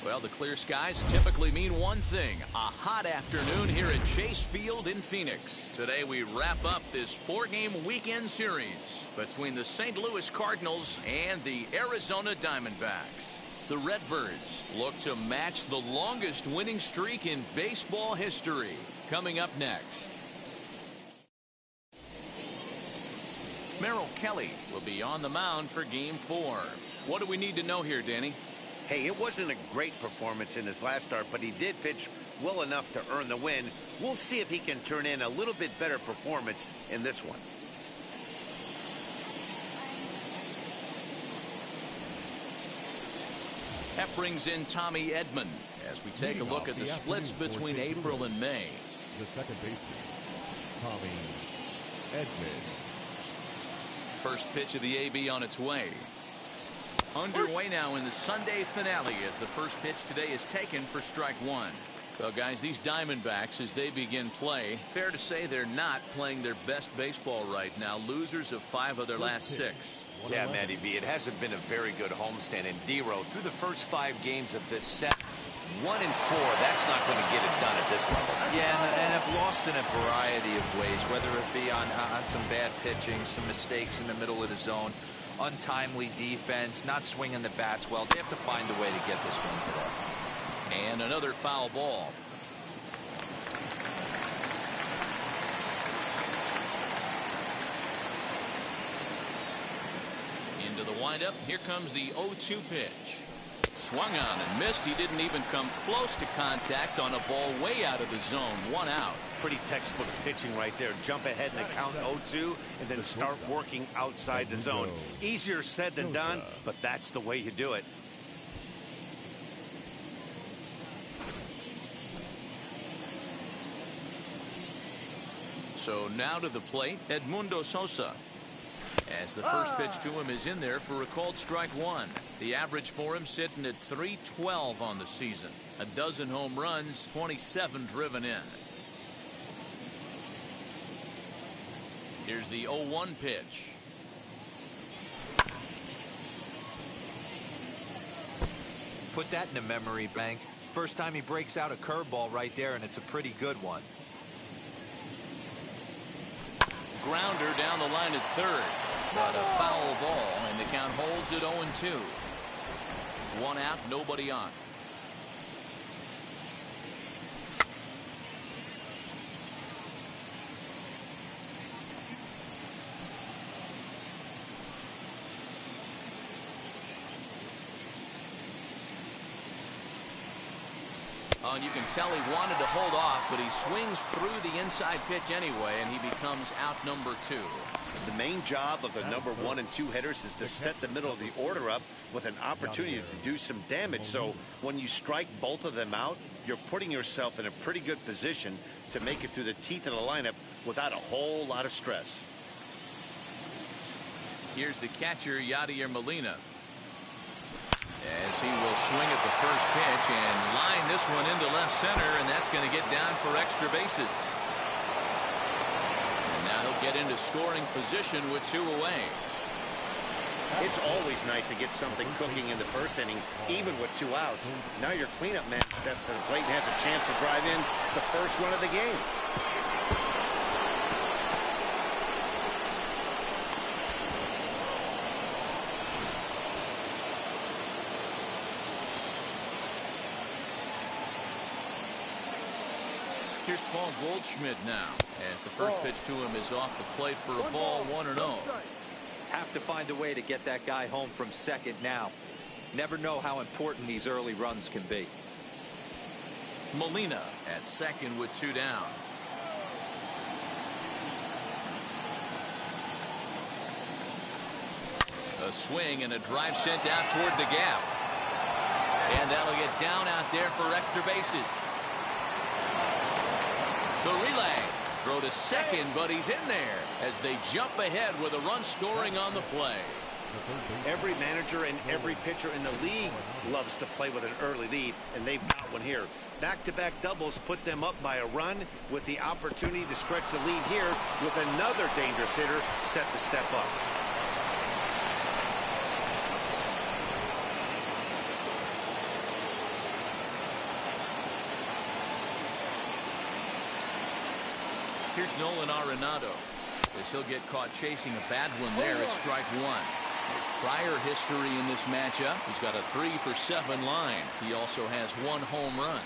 Well, the clear skies typically mean one thing, a hot afternoon here at Chase Field in Phoenix. Today we wrap up this 4-game weekend series between the St. Louis Cardinals and the Arizona Diamondbacks. The Redbirds look to match the longest winning streak in baseball history. Coming up next. Merrill Kelly will be on the mound for Game 4. What do we need to know here, Danny? Hey, it wasn't a great performance in his last start, but he did pitch well enough to earn the win. We'll see if he can turn in a little bit better performance in this one. That brings in Tommy Edman as we take a look at the splits between April and May. The second baseman, Tommy Edman. First pitch of the AB on its way. Underway now in the Sunday finale as the first pitch today is taken for strike one. Well, guys, these Diamondbacks, as they begin play, fair to say they're not playing their best baseball right now. Losers of 5 of their last 6. Yeah, Matty V, it hasn't been a very good homestand. And D-Row, through the first 5 games of this set, 1 and 4, that's not going to get it done at this level. Yeah, and have lost in a variety of ways, whether it be on some bad pitching, some mistakes in the middle of the zone, untimely defense, not swinging the bats well. They have to find a way to get this one today. And another foul ball. Into the windup. Here comes the 0-2 pitch. Swung on and missed. He didn't even come close to contact on a ball way out of the zone. 1 out. Pretty textbook pitching right there. Jump ahead in the count 0-2 and then start working outside the zone. Easier said than done, but that's the way you do it. So now to the plate, Edmundo Sosa. As the first pitch to him is in there for a called strike one. The average for him sitting at .312 on the season. A dozen home runs, 27 driven in. Here's the 0-1 pitch. Put that in the memory bank. First time he breaks out a curveball right there, and it's a pretty good one. Grounder down the line at third, but a foul ball, and the count holds at 0-2. 1 out, nobody on. Oh, and you can tell he wanted to hold off, but he swings through the inside pitch anyway, and he becomes out number 2. The main job of the number 1 and 2 hitters is to set the middle of the order up with an opportunity to do some damage. So when you strike both of them out, you're putting yourself in a pretty good position to make it through the teeth of the lineup without a whole lot of stress. Here's the catcher, Yadier Molina, as he will swing at the first pitch and line this one into left center, and that's going to get down for extra bases. And now he'll get into scoring position with 2 away. It's always nice to get something cooking in the first inning, even with 2 outs. Now your cleanup man steps to the plate and has a chance to drive in the first run of the game. Here's Paul Goldschmidt now, as the first pitch to him is off the plate for a ball, 1-0. Have to find a way to get that guy home from second now. Never know how important these early runs can be. Molina at second with 2 down. A swing and a drive sent out toward the gap. And that'll get down out there for extra bases. The relay. Throw to second, but he's in there as they jump ahead with a run scoring on the play. Every manager and every pitcher in the league loves to play with an early lead, and they've got one here. Back-to-back doubles put them up by a run with the opportunity to stretch the lead here with another dangerous hitter set to step up. Here's Nolan Arenado. As he'll get caught chasing a bad one there at strike one. There's prior history in this matchup. He's got a 3-for-7 line. He also has 1 home run.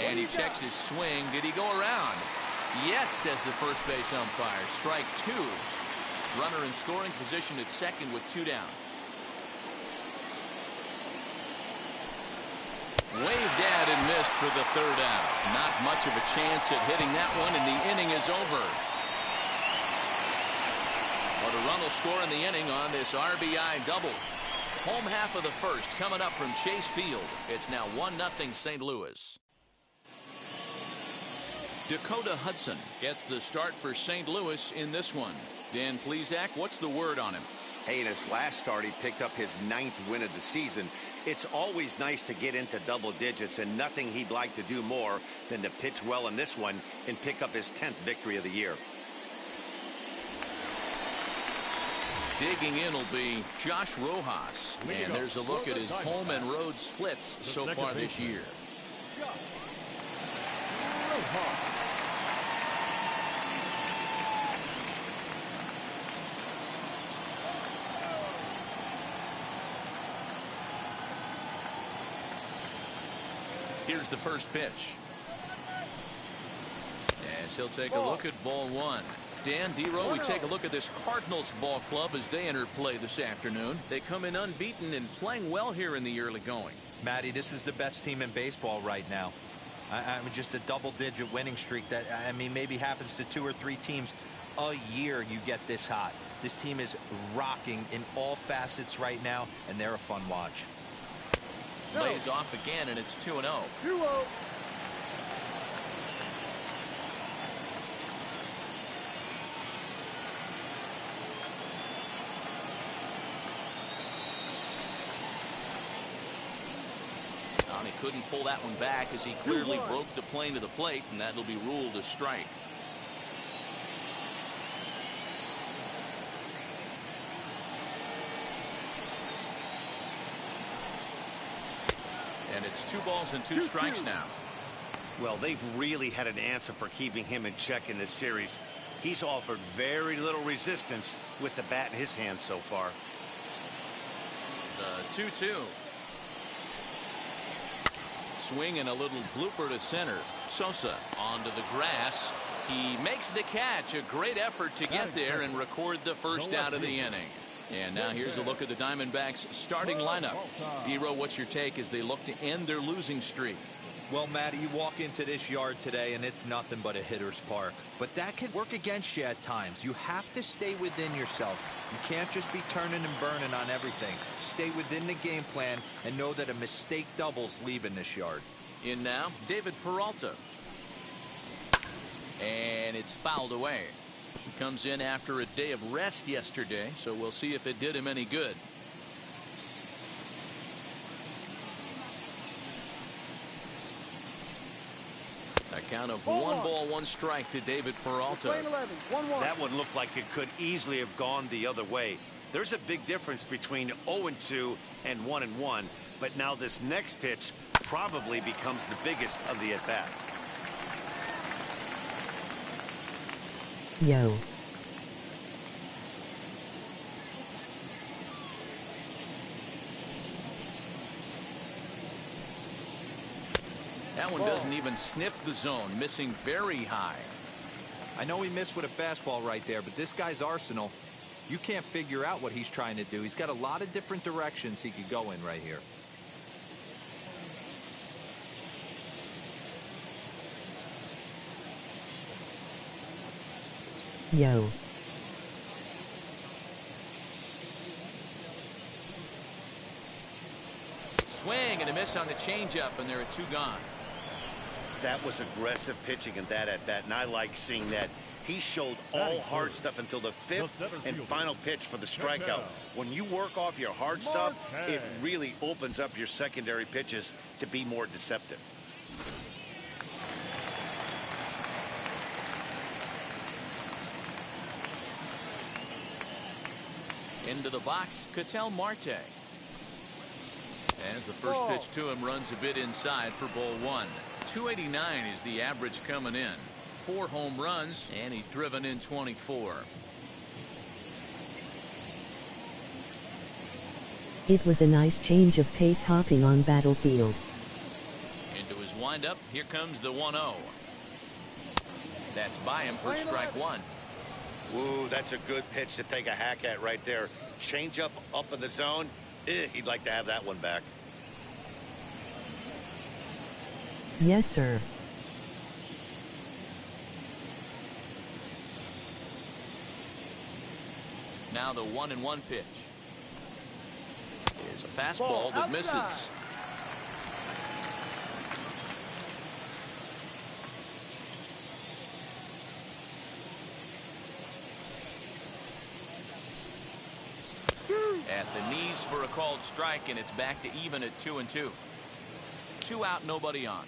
And he checks his swing. Did he go around? Yes, says the first base umpire. Strike 2. Runner in scoring position at second with 2 down. Waved at and missed for the 3rd out. Not much of a chance at hitting that one, and the inning is over. But a run will score in the inning on this RBI double. Home half of the first coming up from Chase Field. It's now 1-0 St. Louis. Dakota Hudson gets the start for St. Louis in this one. Dan Plesac, what's the word on him? Hey, in his last start, he picked up his 9th win of the season. It's always nice to get into double digits, and nothing he'd like to do more than to pitch well in this one and pick up his 10th victory of the year. Digging in will be Josh Rojas. And there's a look at his home and road splits so far this year. Here's the first pitch. As he'll take a look at ball 1. Dan, D-Row, we take a look at this Cardinals ball club as they enter play this afternoon. They come in unbeaten and playing well here in the early going. Matty, this is the best team in baseball right now. I mean, just a double-digit winning streak that, I mean, maybe happens to 2 or 3 teams a year. You get this hot. This team is rocking in all facets right now, and they're a fun watch. Lays off again, and it's 2-0. 2-0. He couldn't pull that one back as he clearly broke the plane to the plate, and that'll be ruled a strike. And it's 2 balls and 2 strikes now. Well, they've really had an answer for keeping him in check in this series. He's offered very little resistance with the bat in his hand so far. The 2-2. Swing and a little blooper to center. Sosa onto the grass. He makes the catch. A great effort to get there and record the first out of the inning. And now here's a look at the Diamondbacks starting lineup. D-Row, what's your take as they look to end their losing streak? Well, Matty, you walk into this yard today and it's nothing but a hitter's park. But that can work against you at times. You have to stay within yourself. You can't just be turning and burning on everything. Stay within the game plan and know that a mistake doubles leaving this yard. In now, David Peralta. And it's fouled away. He comes in after a day of rest yesterday, so we'll see if it did him any good. A count of 1 ball, 1 strike to David Peralta. That one looked like it could easily have gone the other way. There's a big difference between 0-2 and 1-1, but now this next pitch probably becomes the biggest of the at-bat. Yo. That one doesn't even sniff the zone, missing very high. I know he missed with a fastball right there, but this guy's arsenal, you can't figure out what he's trying to do. He's got a lot of different directions he could go in right here. Yo. Swing and a miss on the changeup, and there are 2 gone. That was aggressive pitching in that at-bat, and I like seeing that. He showed all hard stuff until the 5th and final pitch for the strikeout. When you work off your hard stuff, it really opens up your secondary pitches to be more deceptive. Into the box, Ketel Marte. As the first pitch to him runs a bit inside for ball 1. 289 is the average coming in. 4 home runs, and he's driven in 24. It was a nice change of pace hopping on Battlefield. Into his windup, here comes the 1-0. That's by him for strike 1. Ooh, that's a good pitch to take a hack at right there. Change up in the zone. He'd like to have that one back. Yes, sir. Now the 1-1 pitch is a fastball that misses. At the knees for a called strike, and it's back to even at 2-2. 2 out, nobody on.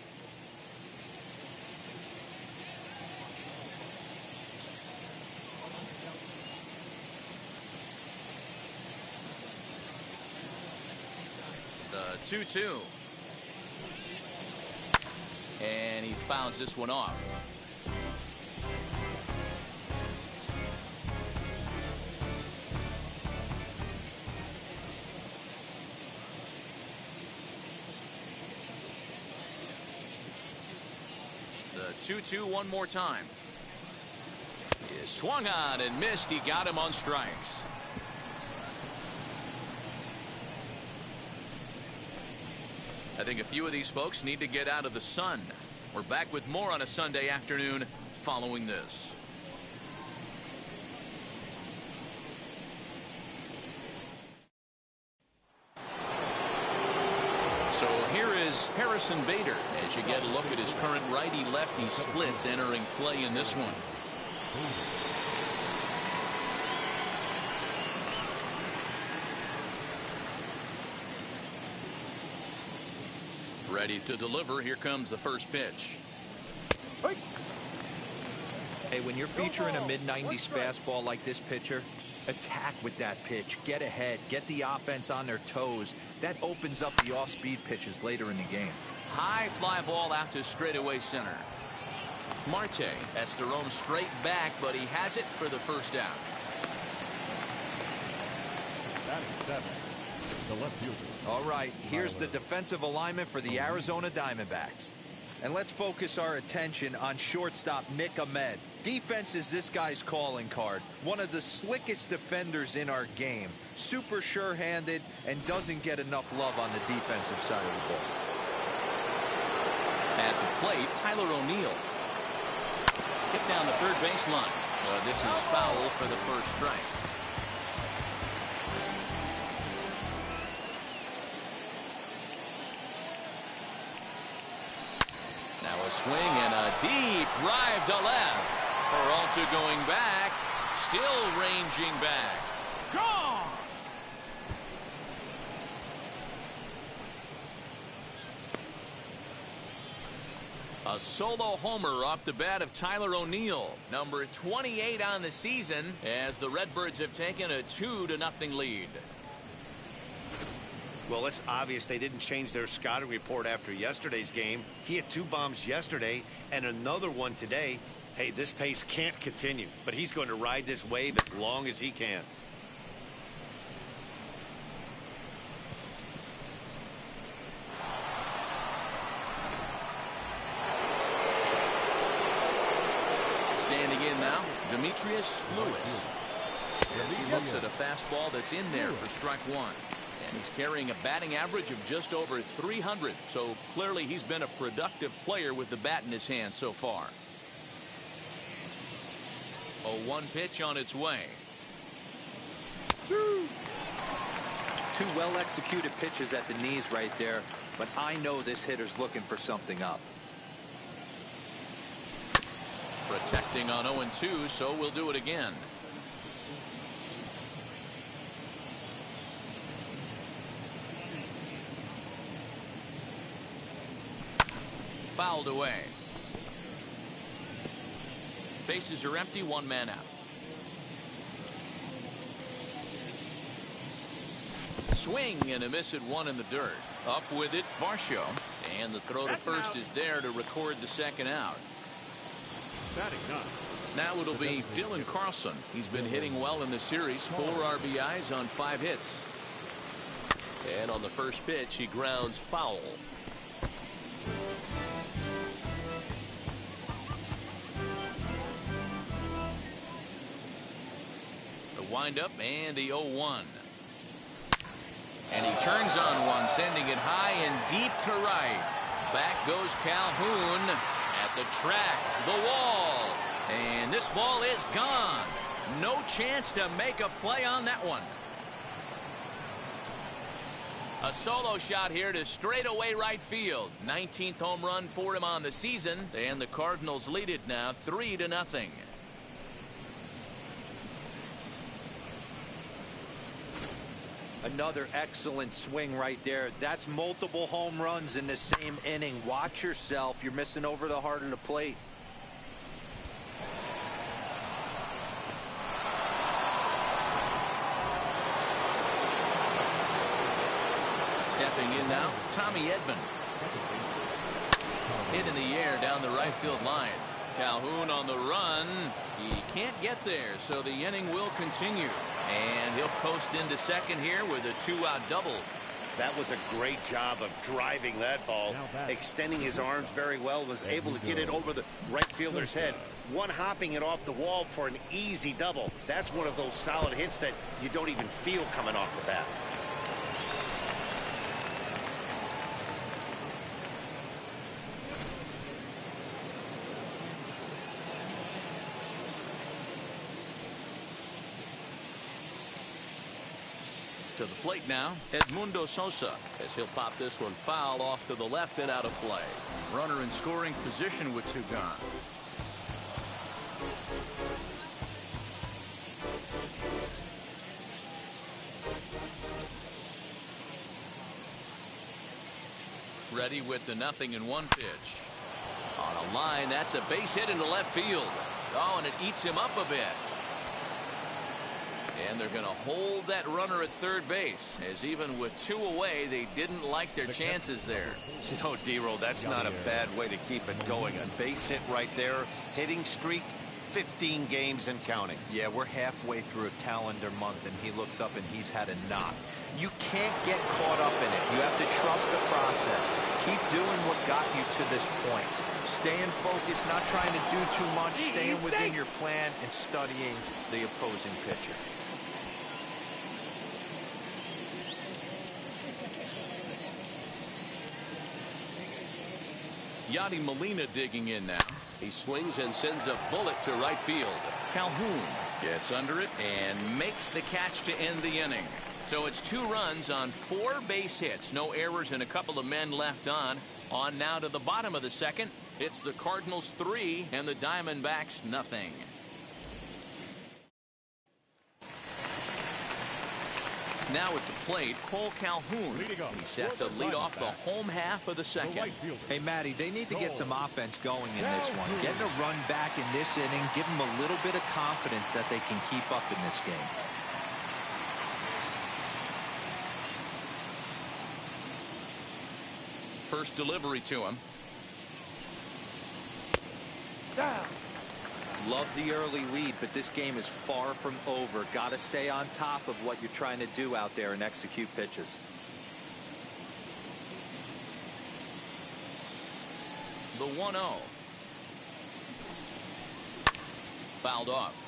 The 2-2. And he fouls this one off. The 2-2 one more time. He swung on and missed. He got him on strikes. I think a few of these folks need to get out of the sun. We're back with more on a Sunday afternoon following this. So here is Harrison Bader as you get a look at his current righty-lefty splits entering play in this one. Ready to deliver. Here comes the first pitch. Hey, when you're featuring a mid-90s fastball like this pitcher, attack with that pitch. Get ahead. Get the offense on their toes. That opens up the off-speed pitches later in the game. High fly ball out to straightaway center. Marte has to roam straight back, but he has it for the first out. Batting 7, the left fielder. All right, here's the defensive alignment for the Arizona Diamondbacks. And let's focus our attention on shortstop Nick Ahmed. Defense is this guy's calling card. One of the slickest defenders in our game. Super sure-handed and doesn't get enough love on the defensive side of the ball. At the plate, Tyler O'Neill. Hit down the third baseline. This is foul for the first strike. Now a swing and a deep drive to left. Peralta going back, still ranging back. Gone! A solo homer off the bat of Tyler O'Neill, number 28 on the season, as the Redbirds have taken a 2-0 lead. Well, it's obvious they didn't change their scouting report after yesterday's game. He had 2 bombs yesterday and another one today. Hey, this pace can't continue, but he's going to ride this wave as long as he can. Standing in now, Demetrius Lewis. As he looks at a fastball that's in there for strike 1. And he's carrying a batting average of just over 300. So clearly he's been a productive player with the bat in his hand so far. A 1 pitch on its way. 2 well-executed pitches at the knees right there, but I know this hitter's looking for something up. Protecting on 0-2, so we'll do it again. Fouled away. Bases are empty, 1 man out. Swing and a miss at 1 in the dirt. Up with it, Varsho. And the throw to first is there to record the second out. Batting 9. Now it'll be Dylan Carlson. He's been hitting well in the series. 4 RBIs on 5 hits. And on the first pitch, he grounds foul. The windup and the 0-1. And he turns on one, sending it high and deep to right. Back goes Calhoun at the track, the wall. And this ball is gone. No chance to make a play on that one. A solo shot here to straightaway right field. 19th home run for him on the season. And the Cardinals lead it now 3-0. Another excellent swing right there. That's multiple home runs in the same inning. Watch yourself. You're missing over the heart of the plate. Stepping in now, Tommy Edman. Hit in the air down the right field line. Calhoun on the run. He can't get there, so the inning will continue. And he'll coast into second here with a 2-out double. That was a great job of driving that ball, extending his arms very well, was able to get it over the right fielder's head, one-hopping it off the wall for an easy double. That's one of those solid hits that you don't even feel coming off the bat. To the plate now, Edmundo Sosa, as he'll pop this one foul off to the left and out of play. Runner in scoring position with 2 gone. Ready with the 0-1 pitch. On a line, that's a base hit into left field. Oh, and it eats him up a bit. And they're going to hold that runner at third base, as even with 2 away, they didn't like their chances there. You know, D-Roll, that's not a bad way to keep it going. A base hit right there, hitting streak, 15 games and counting. Yeah, we're halfway through a calendar month, and he looks up and he's had a knock. You can't get caught up in it. You have to trust the process. Keep doing what got you to this point. Staying focused, not trying to do too much, staying within your plan, and studying the opposing pitcher. Yadi Molina digging in now. He swings and sends a bullet to right field. Calhoun gets under it and makes the catch to end the inning. So it's 2 runs on 4 base hits. No errors and a couple of men left on. On now to the bottom of the second. It's the Cardinals 3 and the Diamondbacks nothing. Now at the plate, Cole Calhoun. He's set to lead off the home half of the second. Hey, Matty, they need to get some offense going in this one. Getting a run back in this inning, give them a little bit of confidence that they can keep up in this game. First delivery to him. Love the early lead, but this game is far from over. Got to stay on top of what you're trying to do out there and execute pitches. The 1-0. Fouled off.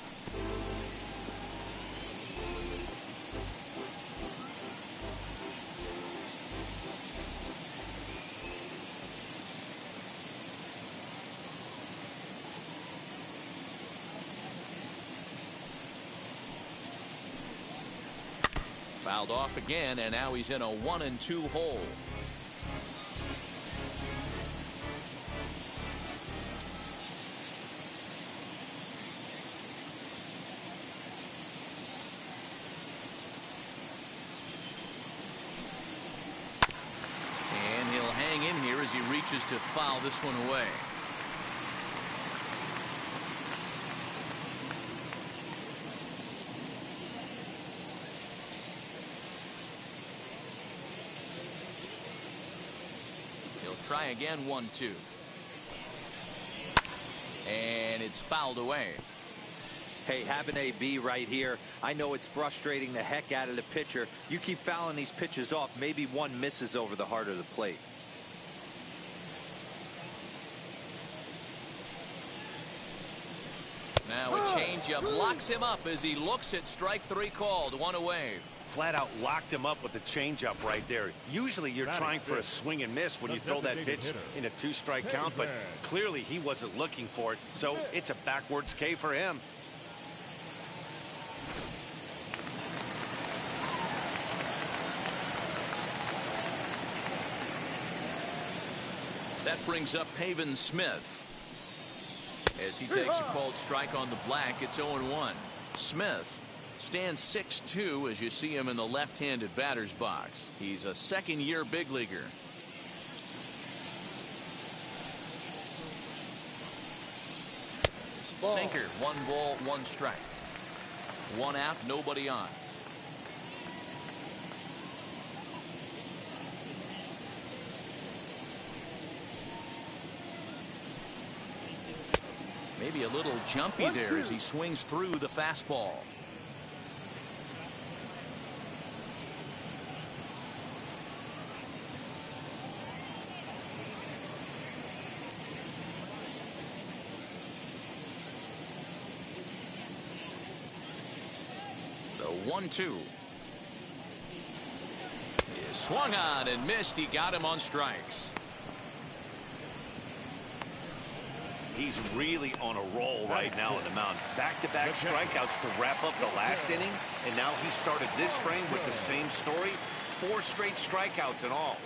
Fouled off again, and now he's in a 1-2 hole. And he'll hang in here as he reaches to foul this one away. Try again, 1-2. And it's fouled away. Hey, have an AB right here. I know it's frustrating the heck out of the pitcher. You keep fouling these pitches off, maybe one misses over the heart of the plate. Now a changeup locks him up as he looks at strike three called. One away. Flat out locked him up with the changeup right there. Usually you're trying for a swing and miss when you throw that pitch in a 2-strike count, but clearly he wasn't looking for it, so it's a backwards K for him. That brings up Pavin Smith. As he takes a called strike on the black, it's 0-1. Smith stands 6'2" as you see him in the left-handed batter's box. He's a second-year big leaguer. Sinker, 1 ball, 1 strike. 1 out, nobody on. Maybe a little jumpy there as he swings through the fastball. The 1-2 is swung on and missed. He got him on strikes. He's really on a roll right now on the mound. Back-to-back strikeouts to wrap up the last inning, and now he started this frame with the same story. 4 straight strikeouts in all.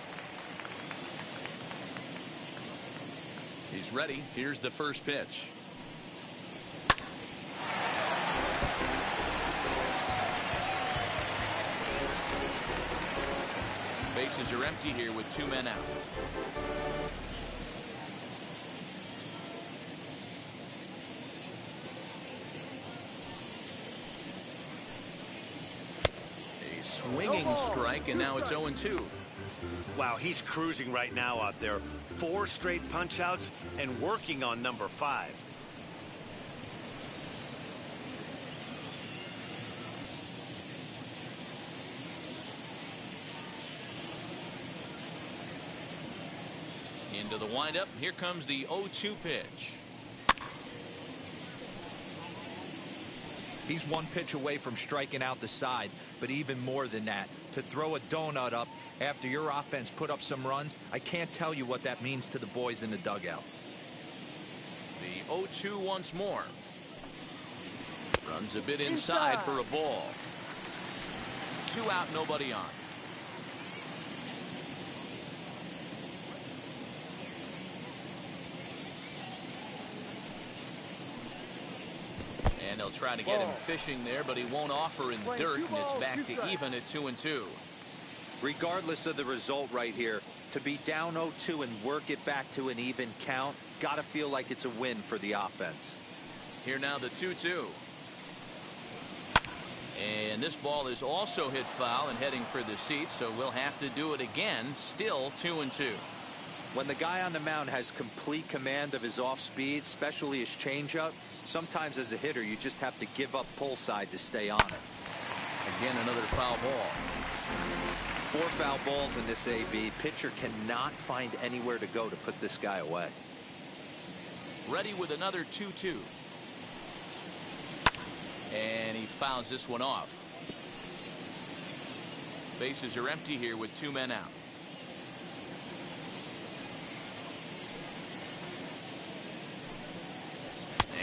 He's ready. Here's the first pitch. Bases are empty here with 2 men out. Swinging strike, and now it's 0-2. Wow, he's cruising right now out there. 4 straight punch outs and working on number 5. Into the windup. Here comes the 0-2 pitch. He's 1 pitch away from striking out the side, but even more than that, to throw a donut up after your offense put up some runs, I can't tell you what that means to the boys in the dugout. The 0-2 once more. Runs a bit inside for a ball. 2 out, nobody on. And they'll try to get him fishing there, but he won't offer in the dirt, and it's back to even at 2-2. Regardless of the result right here, to be down 0-2 and work it back to an even count, gotta feel like it's a win for the offense. Here now the 2-2. And this ball is also hit foul and heading for the seats, so we'll have to do it again. Still 2-2. When the guy on the mound has complete command of his off speed, especially his changeup, sometimes as a hitter you just have to give up pull side to stay on it. Again, another foul ball. 4 foul balls in this AB. Pitcher cannot find anywhere to go to put this guy away. Ready with another 2-2. And he fouls this one off. Bases are empty here with 2 men out.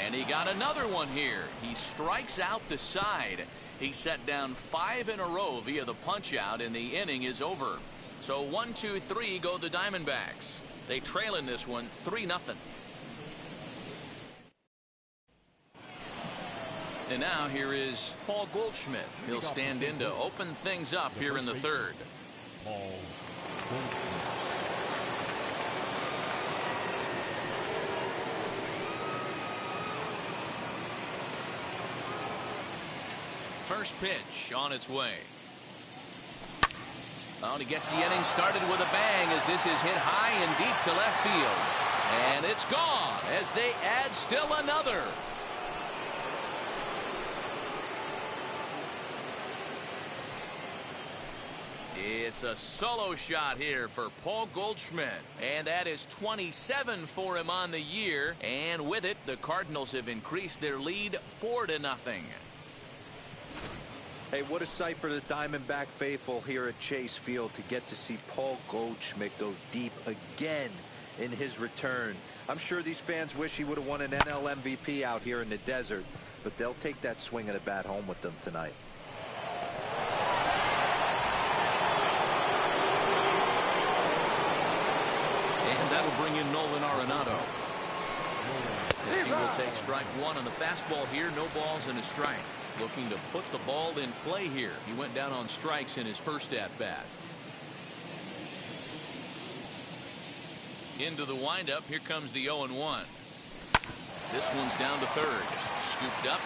And he got another one here. He strikes out the side. He set down 5 in a row via the punch out, and the inning is over. So 1, 2, 3 go the Diamondbacks. They trail in this one 3-0. And now here is Paul Goldschmidt. He'll stand in to open things up here in the third. Paul Goldschmidt. First pitch on its way. Oh, and he gets the inning started with a bang as this is hit high and deep to left field. And it's gone as they add still another. It's a solo shot here for Paul Goldschmidt, and that is 27 for him on the year. And with it, the Cardinals have increased their lead 4-0. Hey, what a sight for the Diamondback faithful here at Chase Field to get to see Paul Goldschmidt go deep again in his return. I'm sure these fans wish he would have won an NL MVP out here in the desert, but they'll take that swing of the bat home with them tonight. And that'll bring in Nolan Arenado. As he will take strike one on the fastball here. No balls and a strike. Looking to put the ball in play here. He went down on strikes in his first at-bat. Into the windup. Here comes the 0-1. This one's down to third. Scooped up.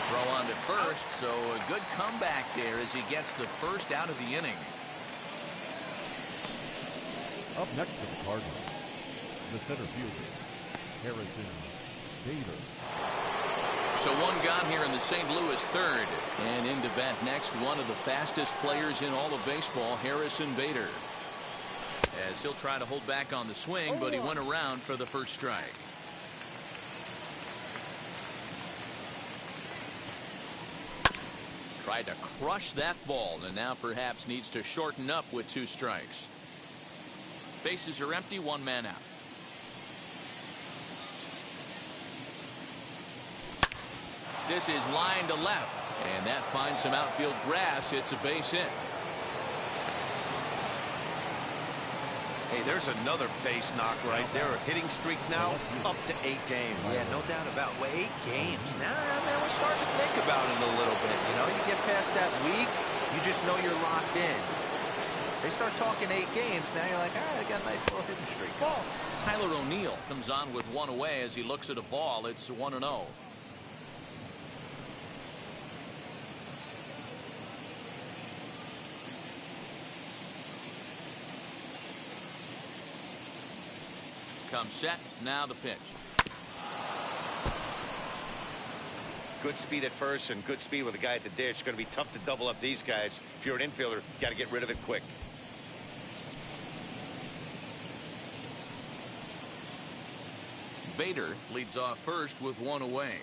Throw on to first. So a good comeback there as he gets the first out of the inning. Up next for the Cardinals, the center fielder, Harrison Bader. So one gone here in the St. Louis third. And into bat next, one of the fastest players in all of baseball, Harrison Bader. As he'll try to hold back on the swing, but he went around for the first strike. Tried to crush that ball, and now perhaps needs to shorten up with 2 strikes. Bases are empty, 1 man out. This is line to left, and that finds some outfield grass. It's a base hit. Hey, there's another base knock right there. A hitting streak now up to 8 games. Yeah, no doubt about it. Well, 8 games. Now, man, we're starting to think about it a little bit. You know, you get past that week, you just know you're locked in. They start talking 8 games, now you're like, all right, I got a nice little hitting streak. Tyler O'Neill comes on with 1 away as he looks at a ball. It's 1-0. Come set. Now the pitch. Good speed at first and good speed with a guy at the dish. It's going to be tough to double up these guys. If you're an infielder, got to get rid of it quick. Bader leads off first with 1 away.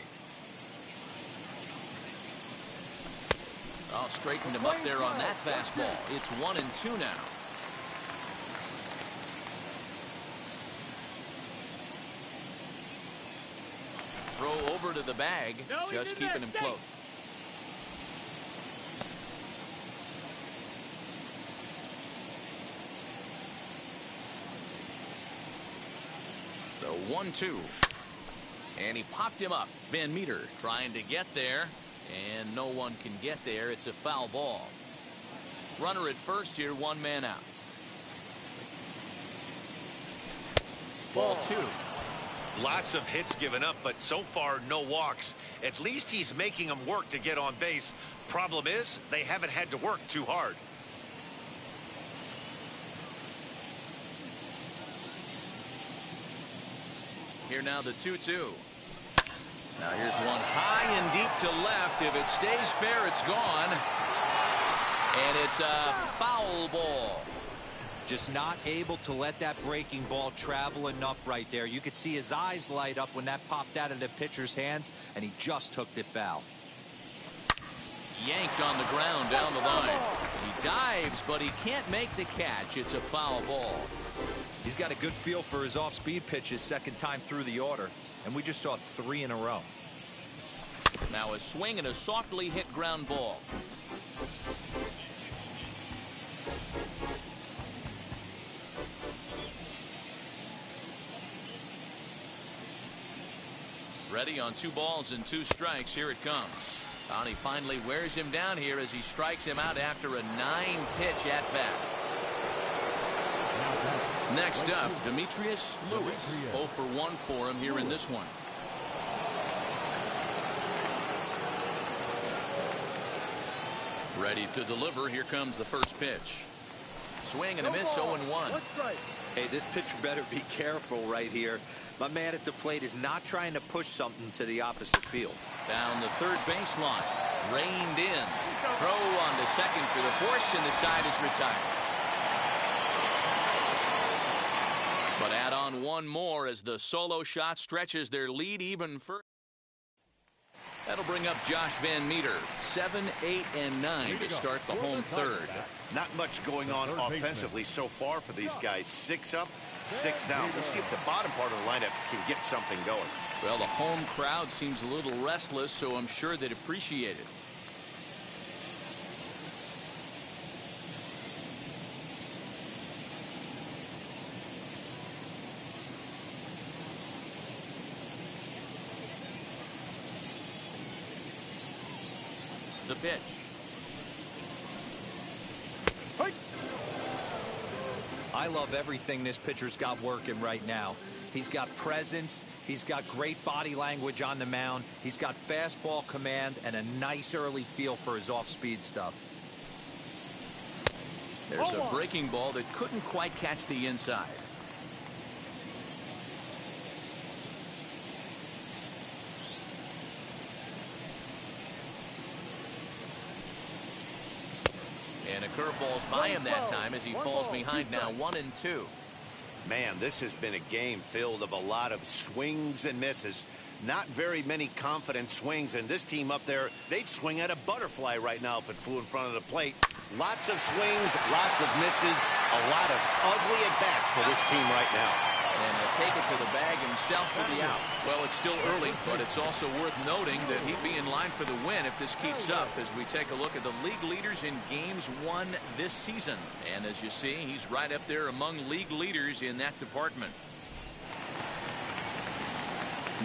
I'll straighten him up there on that fastball. It's 1-2 now. Throw over to the bag, just keeping him close. The 1-2. And he popped him up. Van Meter trying to get there, and no one can get there. It's a foul ball. Runner at first here, 1 man out. Ball 2. Lots of hits given up, but so far no walks. At least he's making them work to get on base. Problem is, they haven't had to work too hard. Here now the 2-2. Now here's one high and deep to left. If it stays fair, it's gone. And it's a foul ball. Just not able to let that breaking ball travel enough right there. You could see his eyes light up when that popped out of the pitcher's hands, and he just hooked it foul. Yanked on the ground down the line. He dives, but he can't make the catch. It's a foul ball. He's got a good feel for his off-speed pitches second time through the order, and we just saw 3 in a row. Now a swing and a softly hit ground ball. Ready on 2 balls and 2 strikes. Here it comes. And he finally wears him down here as he strikes him out after a 9-pitch at bat. Next up, Demetrius Lewis. 0 for 1 for him here in this one. Ready to deliver. Here comes the first pitch. Swing and a miss, 0-1. Hey, this pitcher better be careful right here. My man at the plate is not trying to push something to the opposite field. Down the third baseline. Reined in. Throw on to second for the force, and the side is retired. But add on one more as the solo shot stretches their lead even further. That'll bring up Josh Van Meter, 7, 8, and 9 to start the home third. Not much going on offensively so far for these guys. 6 up, 6 down. We'll see if the bottom part of the lineup can get something going. Well, the home crowd seems a little restless, so I'm sure they'd appreciate it. The pitch. I love everything this pitcher's got working right now. He's got presence. He's got great body language on the mound. He's got fastball command and a nice early feel for his off-speed stuff. There's a breaking ball that couldn't quite catch the inside. And a curveball's by him that time as he falls behind now 1-2. Man, this has been a game filled of a lot of swings and misses. Not very many confident swings, and this team up there, they'd swing at a butterfly right now if it flew in front of the plate. Lots of swings, lots of misses, a lot of ugly at-bats for this team right now. And he'll take it to the bag himself for the out. Well, it's still early, but it's also worth noting that he'd be in line for the win if this keeps up as we take a look at the league leaders in games won this season. And as you see, he's right up there among league leaders in that department.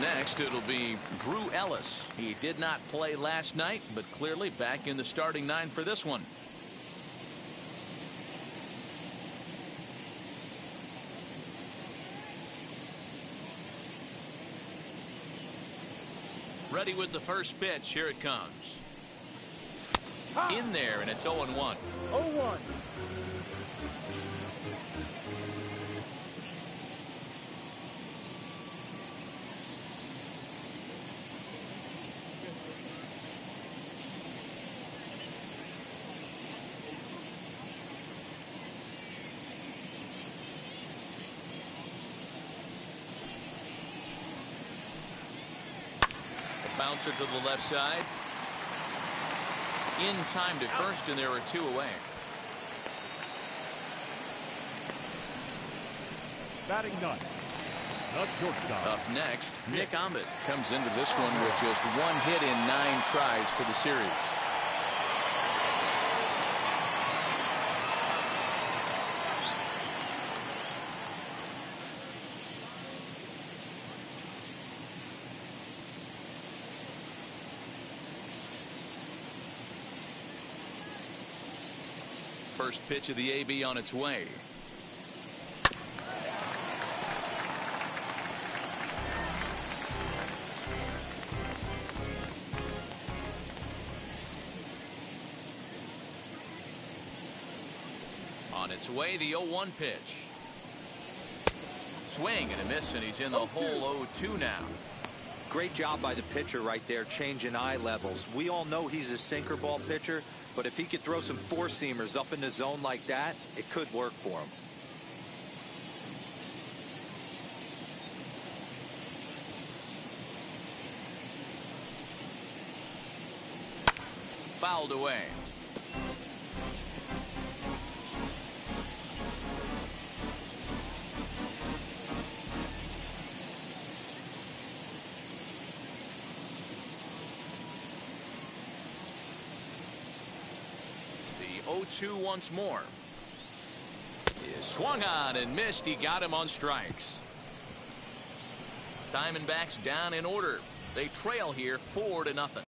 Next, it'll be Drew Ellis. He did not play last night, but clearly back in the starting 9 for this one. Ready with the first pitch. Here it comes. In there, and it's 0-1. 0-1. Bouncer to the left side. In time to first, and there are 2 away. Batting ninth, the shortstop. Up next, Nick Ahmed comes into this one with just 1 hit in 9 tries for the series. First pitch of the AB on its way. On its way, the 0-1 pitch. Swing and a miss, and he's in the hole 0-2 now. Great job by the pitcher right there, changing eye levels. We all know he's a sinker ball pitcher, but if he could throw some four-seamers up in the zone like that, it could work for him. Fouled away. The 0-2 once more. Is swung on and missed. He got him on strikes. Diamondbacks down in order. They trail here 4-0.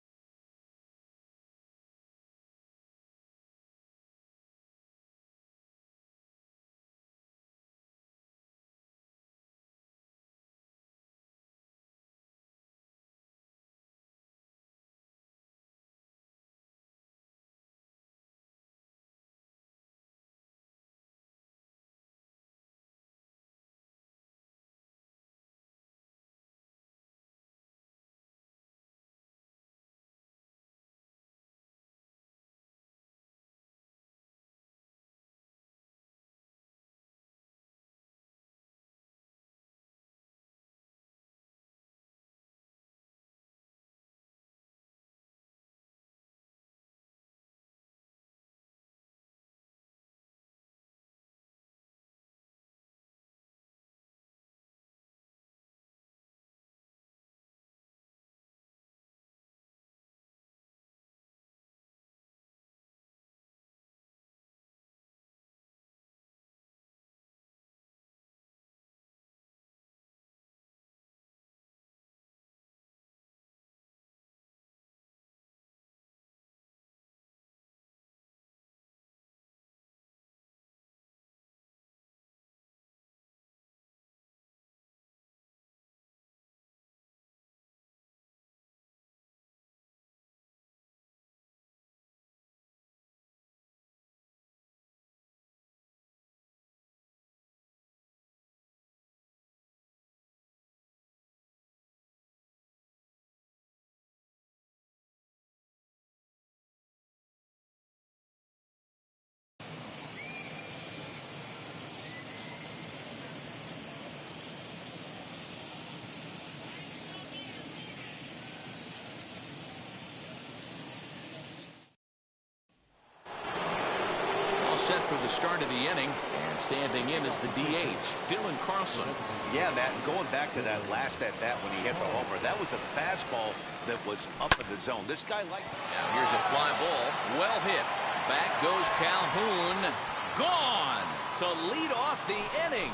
set for the start of the inning. And standing in is the DH, Dylan Carlson. Yeah, Matt, and going back to that last at-bat when he hit the homer, that was a fastball that was up in the zone. This guy liked it. Now here's a fly ball. Well hit. Back goes Calhoun. Gone to lead off the inning.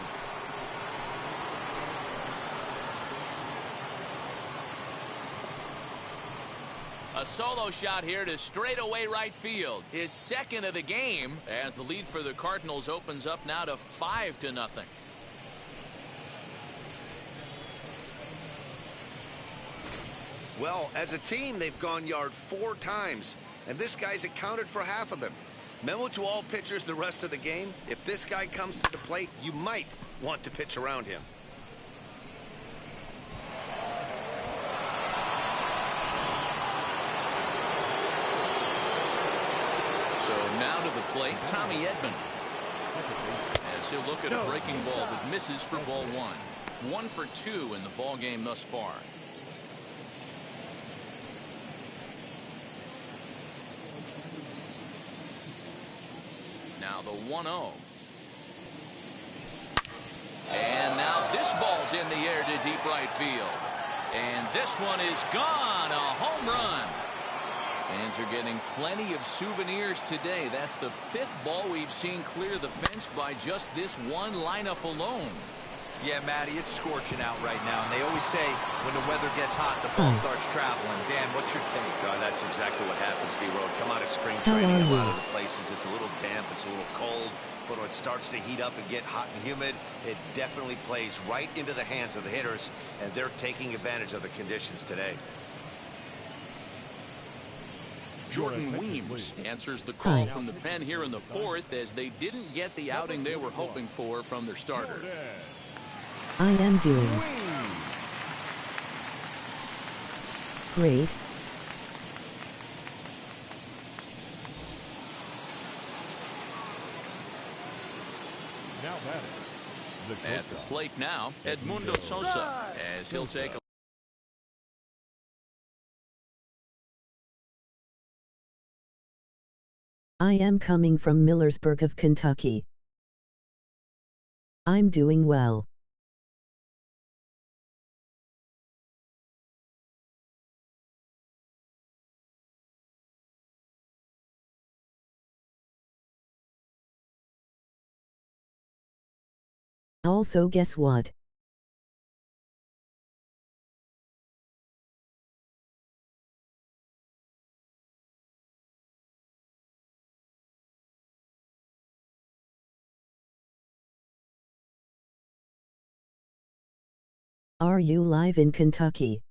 A solo shot here to straightaway right field. His second of the game as the lead for the Cardinals opens up now to 5-0. Well, as a team, they've gone yard 4 times, and this guy's accounted for half of them. Memo to all pitchers the rest of the game: if this guy comes to the plate, you might want to pitch around him. So now to the plate, Tommy Edman. As he'll look at a breaking ball that misses for ball 1. 1 for 2 in the ball game thus far. Now the 1-0. And now this ball's in the air to deep right field. And this one is gone. A home run. Fans are getting plenty of souvenirs today. That's the 5th ball we've seen clear the fence by just this one lineup alone. Yeah, Matty, it's scorching out right now. And they always say when the weather gets hot, the ball starts traveling. Dan, what's your take? That's exactly what happens, D-Road. Come out of spring training, a lot of the places, it's a little damp, it's a little cold. But when it starts to heat up and get hot and humid, it definitely plays right into the hands of the hitters, and they're taking advantage of the conditions today. Jordan Weems answers the call from the pen here in the 4th as they didn't get the outing they were hoping for from their starter. I am doing great. Now batting. At the plate now, Edmundo Sosa, as he'll take a I am coming from Millersburg of Kentucky. I'm doing well. Also, guess what? Are you live in Kentucky?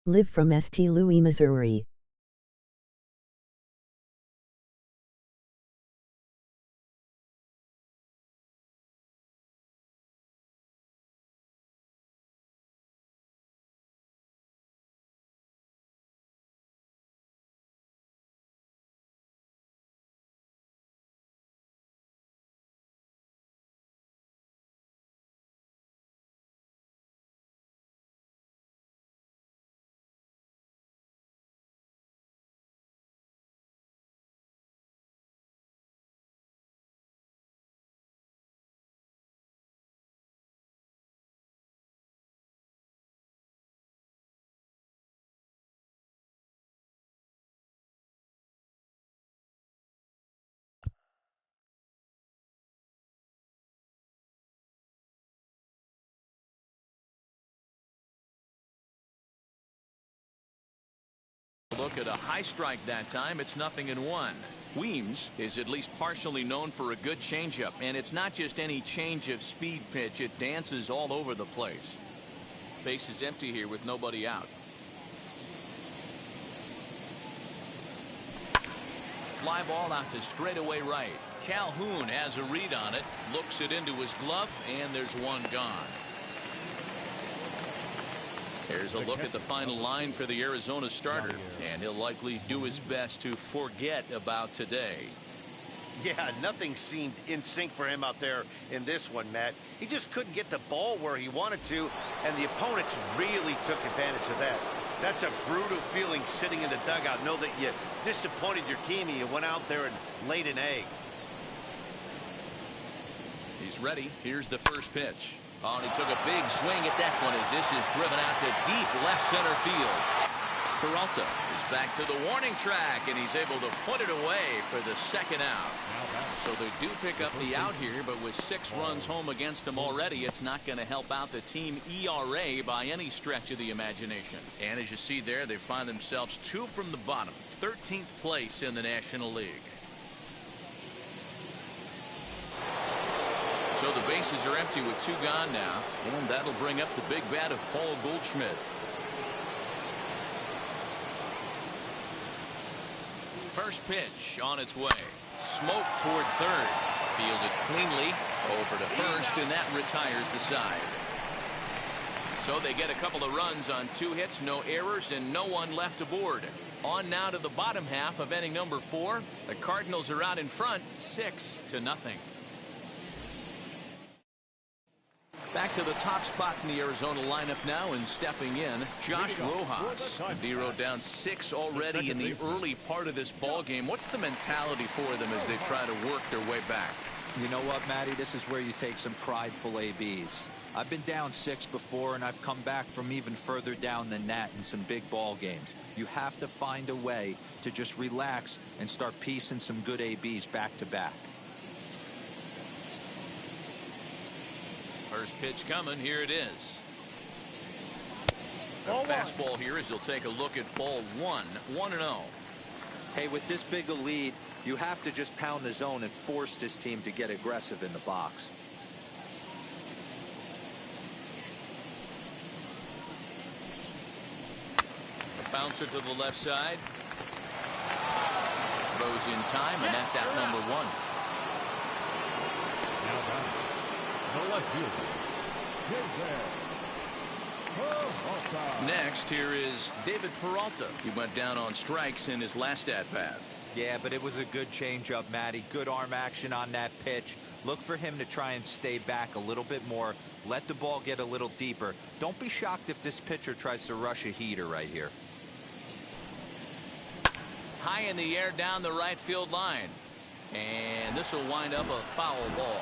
Live from St. Louis, Missouri. Look at a high strike that time. It's 0-1. Weems is at least partially known for a good changeup, and it's not just any change of speed pitch. It dances all over the place. Base is empty here with nobody out. Fly ball out to straightaway right. Calhoun has a read on it, looks it into his glove, and there's one gone. Here's a look at the final line for the Arizona starter, and he'll likely do his best to forget about today. Yeah, nothing seemed in sync for him out there in this one, Matt. He just couldn't get the ball where he wanted to, and the opponents really took advantage of that. That's a brutal feeling sitting in the dugout. Know that you disappointed your team and you went out there and laid an egg. He's ready. Here's the first pitch. Oh, and he took a big swing at that one as this is driven out to deep left center field. Peralta is back to the warning track, and he's able to put it away for the second out. So they do pick up the out here, but with 6 runs home against them already, it's not going to help out the team ERA by any stretch of the imagination. And as you see there, they find themselves 2 from the bottom, 13th place in the National League. So the bases are empty with 2 gone now, and that'll bring up the big bat of Paul Goldschmidt. First pitch on its way. Smoke toward third. Fielded cleanly over to first, and that retires the side. So they get a couple of runs on 2 hits, no errors, and no one left aboard. On now to the bottom half of inning number 4. The Cardinals are out in front, 6-0. Back to the top spot in the Arizona lineup now, and stepping in, Josh Rojas. D-Row down 6 already in the early part of this ball game. What's the mentality for them as they try to work their way back? You know what, Matty? This is where you take some prideful ABs. I've been down 6 before, and I've come back from even further down than that in some big ball games. You have to find a way to just relax and start piecing some good ABs back to back. First pitch coming. Here it is. The fastball here as he'll take a look at ball 1. 1-0. Hey, with this big a lead, you have to just pound the zone and force this team to get aggressive in the box. Bouncer to the left side. Throws in time, and that's out number 1. Next, here is David Peralta. He went down on strikes in his last at-bat. Yeah, but it was a good changeup, Matty. Good arm action on that pitch. Look for him to try and stay back a little bit more. Let the ball get a little deeper. Don't be shocked if this pitcher tries to rush a heater right here. High in the air down the right field line. And this will wind up a foul ball.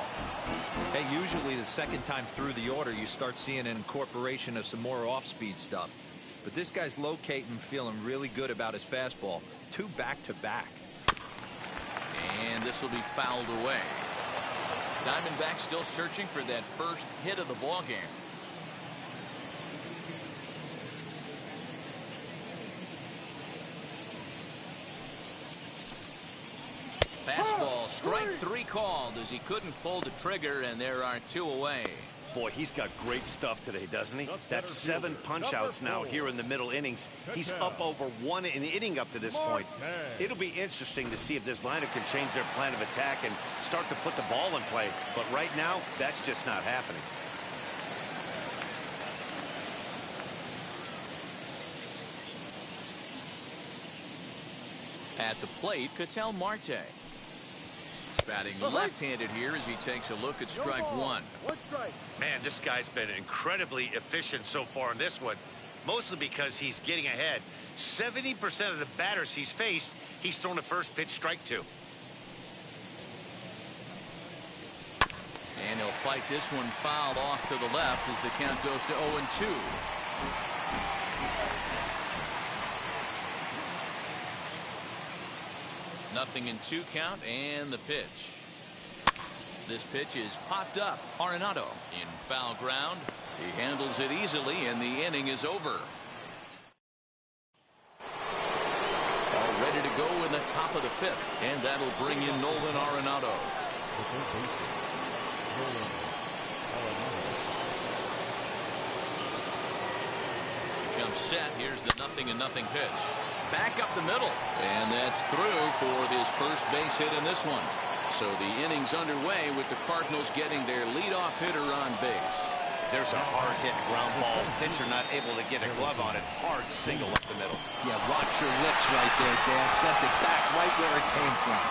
Hey, usually the second time through the order, you start seeing an incorporation of some more off-speed stuff. But this guy's locating, feeling really good about his fastball. 2 back-to-back. And this will be fouled away. Diamondbacks still searching for that first hit of the ball game. Fastball, strike 3 called as he couldn't pull the trigger, and there are 2 away. Boy, he's got great stuff today, doesn't he? That's 7 punch-outs now here in the middle innings. He's up over 1 an inning up to this point. It'll be interesting to see if this lineup can change their plan of attack and start to put the ball in play. But right now, that's just not happening. At the plate, Ketel Marte. Batting left-handed here as he takes a look at strike 1. Man, this guy's been incredibly efficient so far in this one, mostly because he's getting ahead. 70% of the batters he's faced, he's thrown the first pitch, strike 2. And he'll fight this one fouled off to the left as the count goes to 0-2. Nothing in 2 count, and the pitch. This pitch is popped up. Arenado in foul ground. He handles it easily, and the inning is over. All ready to go in the top of the 5th, and that'll bring in Nolan Arenado. Comes set. Here's the 0-0 pitch. Back up the middle, and that's through for his first base hit in this one. So the inning's underway with the Cardinals getting their leadoff hitter on base. There's a hard-hit ground ball. Pitcher not able to get a glove on it. Hard single up the middle. Yeah, watch your lips right there, Dan. Sent it back right where it came from.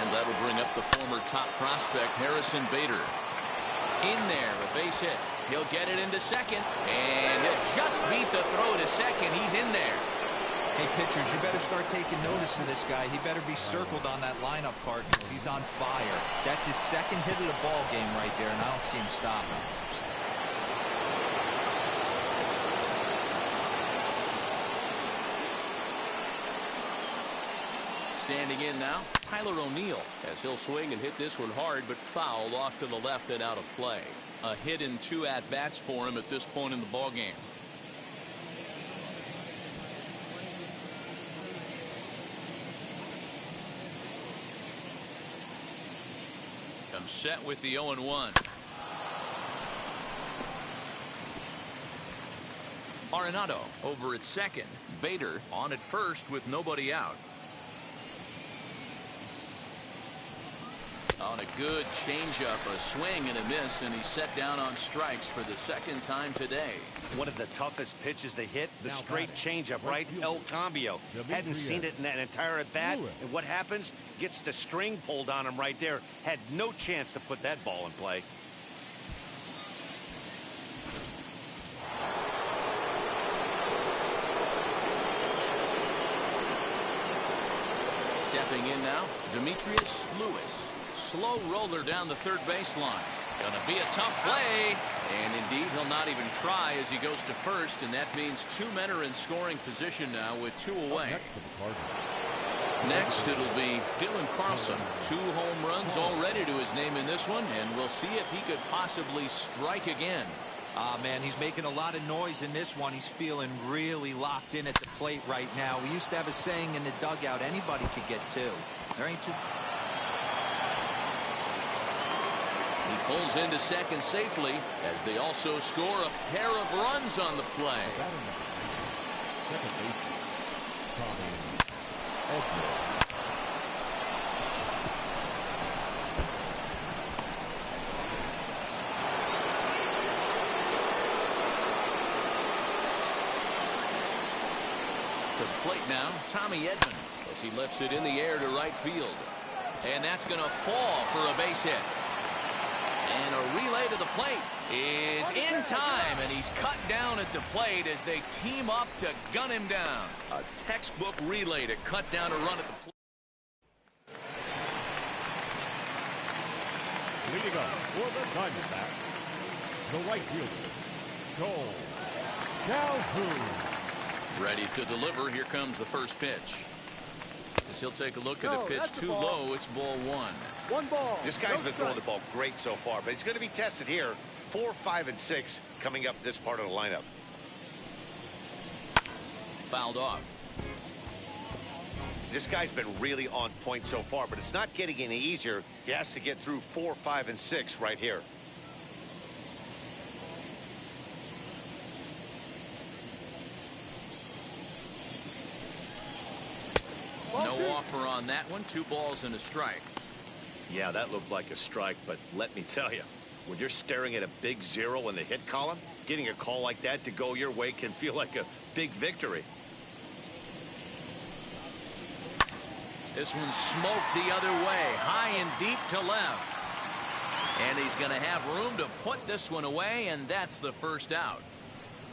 And that'll bring up the former top prospect, Harrison Bader. In there, a base hit. He'll get it into second, and he'll just beat the throw to second. He's in there. Hey, pitchers, you better start taking notice of this guy. He better be circled on that lineup card because he's on fire. That's his second hit of the ball game right there, and I don't see him stopping. Standing in now, Tyler O'Neill, as he'll swing and hit this one hard, but foul off to the left and out of play. A hit in 2 at-bats for him at this point in the ball game. Comes set with the 0-1. Arenado over at second. Bader on at first with nobody out. On a good changeup, a swing and a miss, and he's set down on strikes for the second time today. One of the toughest pitches to hit, the straight changeup, right? El Cambio. Hadn't seen it in that entire at-bat, and what happens? Gets the string pulled on him right there. Had no chance to put that ball in play. Stepping in now, Demetrius Lewis. Slow roller down the third baseline. Gonna be a tough play. And indeed, he'll not even try as he goes to first. And that means 2 men are in scoring position now with 2 away. Next, it'll be Dylan Carlson. 2 home runs already to his name in this one. And we'll see if he could possibly strike again. Man, he's making a lot of noise in this one. He's feeling really locked in at the plate right now. We used to have a saying in the dugout, anybody could get 2. There ain't 2. He pulls into second safely as they also score a pair of runs on the play. Second baseman, Tommy To the plate now, Tommy Edman, as he lifts it in the air to right field. And that's going to fall for a base hit. And a relay to the plate is in time, and he's cut down at the plate as they team up to gun him down. A textbook relay to cut down a run at the plate. leading up for the Diamondbacks, the right fielder, Cole Calhoun. Ready to deliver. Here comes the first pitch. As he'll take a look at a pitch too low. It's ball 1. 1 ball. This guy's been throwing the ball great so far, but he's going to be tested here. 4, 5, and 6 coming up this part of the lineup. Fouled off. This guy's been really on point so far, but it's not getting any easier. He has to get through 4, 5, and 6 right here. No offer on that one. 2 balls and a strike. Yeah, that looked like a strike, but let me tell you, when you're staring at a big 0 in the hit column, getting a call like that to go your way can feel like a big victory. This one smoked the other way, high and deep to left. And he's going to have room to put this one away, and that's the first out.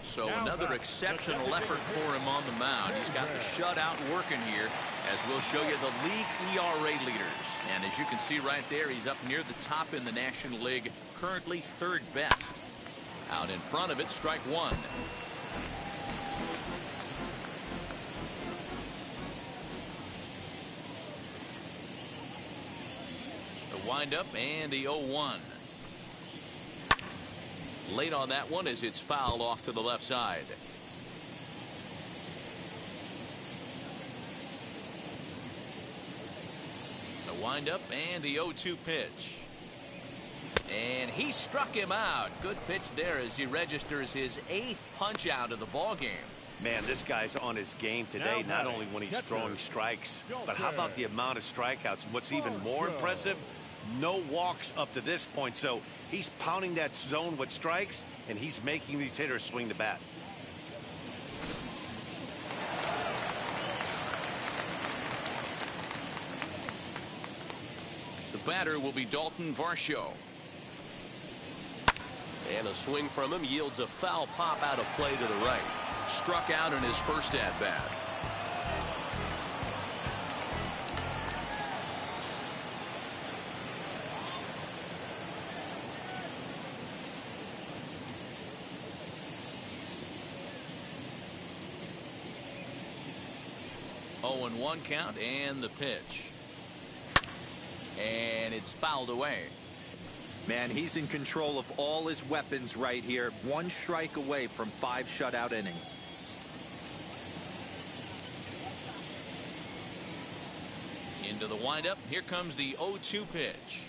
So another exceptional effort for him on the mound. He's got the shutout working here, as we'll show you the league ERA leaders. And as you can see right there, he's up near the top in the National League, currently 3rd best. Out in front of it, strike 1. The windup and the 0-1. Late on that one as it's fouled off to the left side. The windup and the 0-2 pitch. And he struck him out. Good pitch there as he registers his 8th punch out of the ball game. Man, this guy's on his game today, not only when he's throwing strikes, but how about the amount of strikeouts? What's even more impressive, no walks up to this point. So he's pounding that zone with strikes, and he's making these hitters swing the bat. The batter will be Dalton Varsho. And a swing from him yields a foul pop out of play to the right. Struck out in his first at-bat. Oh, and 1 count, and the pitch. And it's fouled away. Man, he's in control of all his weapons right here. 1 strike away from 5 shutout innings. Into the windup. Here comes the 0-2 pitch.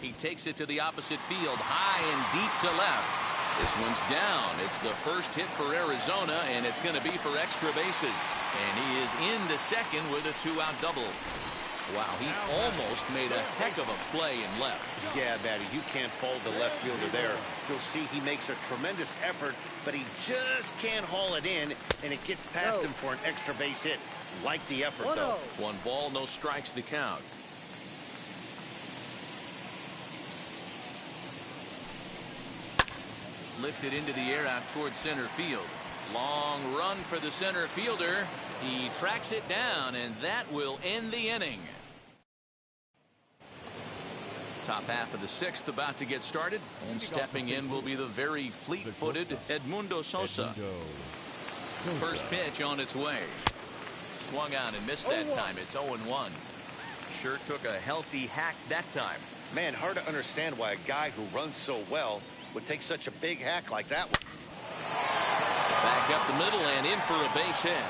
He takes it to the opposite field, high and deep to left. This one's down. It's the first hit for Arizona, and it's going to be for extra bases. And he is into second with a 2-out double. Wow, he almost made a heck of a play in left. Yeah, Matty, you can't fold the left fielder there. You'll see he makes a tremendous effort, but he just can't haul it in, and it gets past him for an extra base hit. Like the effort, though. 1 ball, no strikes to count. Lifted into the air out towards center field. Long run for the center fielder. He tracks it down, and that will end the inning. Top half of the 6th about to get started, and stepping in will be the very fleet-footed Edmundo Sosa. First pitch on its way. Swung out and missed that time. It's 0-1. Sure took a healthy hack that time. Man, hard to understand why a guy who runs so well would take such a big hack like that one. Back up the middle and in for a base hit.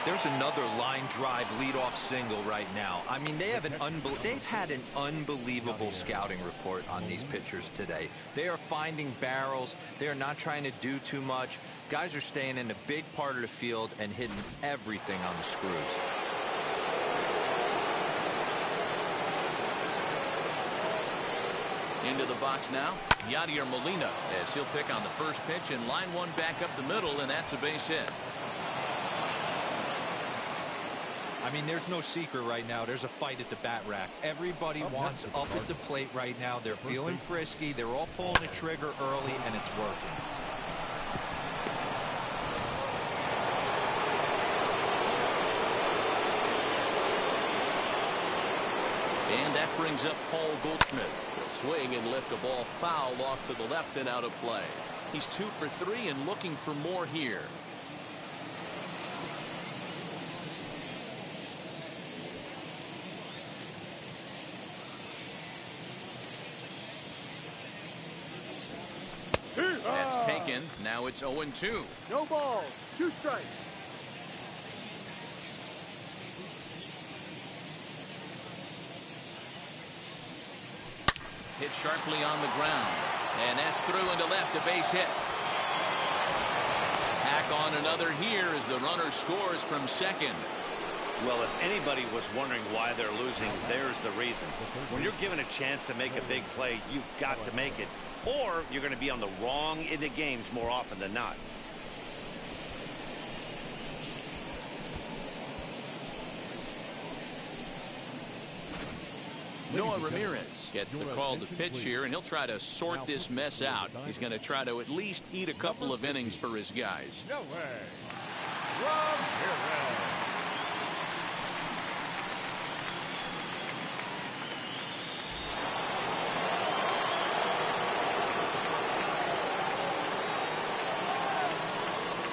There's another line drive leadoff single right now. I mean, they've had an unbelievable scouting report on these pitchers today. They are finding barrels. They are not trying to do too much. Guys are staying in a big part of the field and hitting everything on the screws. Into the box now, Yadier Molina, as he'll pick on the first pitch, and line 1 back up the middle, and that's a base hit. I mean, there's no secret right now. There's a fight at the bat rack. Everybody wants up at the plate right now. They're feeling frisky. They're all pulling the trigger early, and it's working. And that brings up Paul Goldschmidt. He'll swing and lift a ball foul off to the left and out of play. He's 2 for 3 and looking for more here. That's taken. Now it's 0-2. No balls, 2 strikes. Hit sharply on the ground. And that's through into left, a base hit. Tack on another here as the runner scores from second. Well, if anybody was wondering why they're losing, there's the reason. When you're given a chance to make a big play, you've got to make it. Or you're going to be on the wrong end of games more often than not. Noah Ramirez gets the call to pitch here, and he'll try to sort this mess out. He's going to try to at least eat a couple of innings for his guys.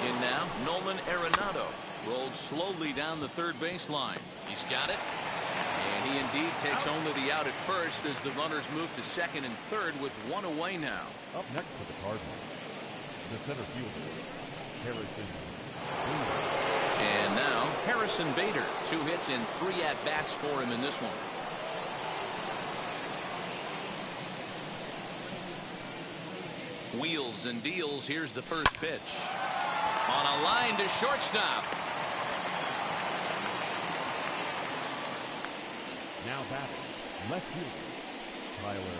In now, Nolan Arenado rolled slowly down the third baseline. He's got it. And he indeed takes only the out at first as the runners move to second and third with 1 away now. Up next for the Cardinals, the center fielder, Harrison Bader. And now Harrison Bader, 2 hits and 3 at-bats for him in this one. Wheels and deals. Here's the first pitch. On a line to shortstop. Now batting, left fielder, Tyler.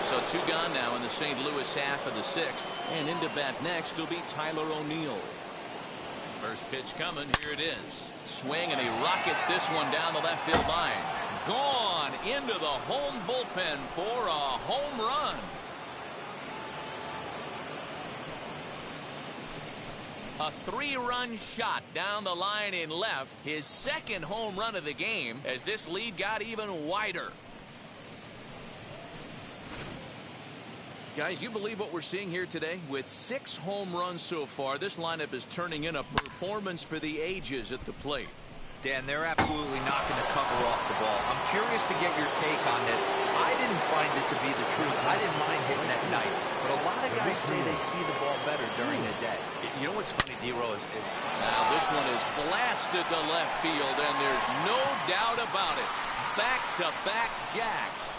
So 2 gone now in the St. Louis half of the 6th. And into bat next will be Tyler O'Neill. First pitch coming. Here it is. Swing, and he rockets this one down the left field line. Gone into the home bullpen for a home run. A 3-run shot down the line in left. His second home run of the game as this lead got even wider. Guys, you believe what we're seeing here today? With 6 home runs so far, this lineup is turning in a performance for the ages at the plate. Dan, they're absolutely not going to cover off the ball. I'm curious to get your take on this. I didn't find it to be the truth. I didn't mind hitting at night. But a lot of guys say they see the ball better during the day. You know what's funny, D-Rose, is now this one is blasted to left field, and there's no doubt about it. Back-to-back jacks.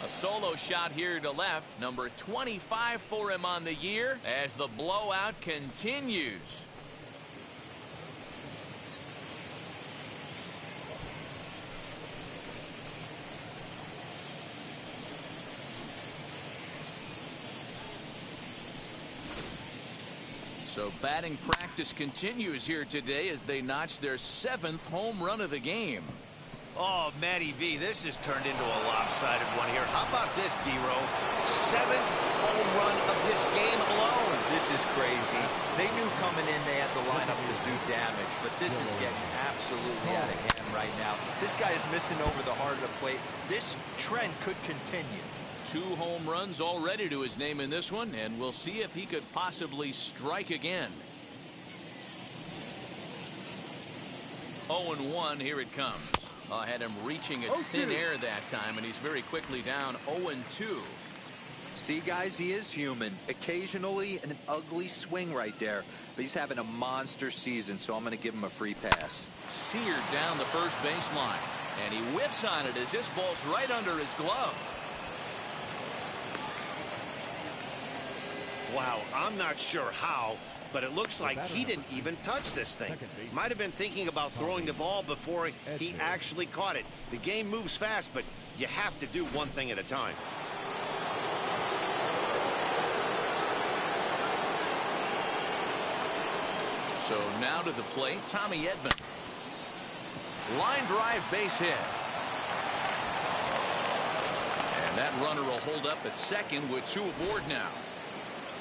A solo shot here to left, number 25 for him on the year as the blowout continues. So batting practice continues here today as they notch their 7th home run of the game. Oh, Matty V, this has turned into a lopsided one here. How about this, D-Ro? 7th home run of this game alone. This is crazy. They knew coming in they had the lineup to do damage, but this is getting absolutely out of hand right now. This guy is missing over the heart of the plate. This trend could continue. 2 home runs already to his name in this one, and we'll see if he could possibly strike again. 0-1, here it comes. Had him reaching at thin air that time, and he's very quickly down 0-2. See, guys, he is human. Occasionally an ugly swing right there, but he's having a monster season, so I'm going to give him a free pass. Seared down the first baseline, and he whiffs on it as this ball's right under his glove. Wow, I'm not sure how, but it looks like he didn't even touch this thing. Might have been thinking about throwing the ball before he actually caught it. The game moves fast, but you have to do one thing at a time. So now to the plate, Tommy Edman. Line drive base hit. And that runner will hold up at second with 2 aboard now.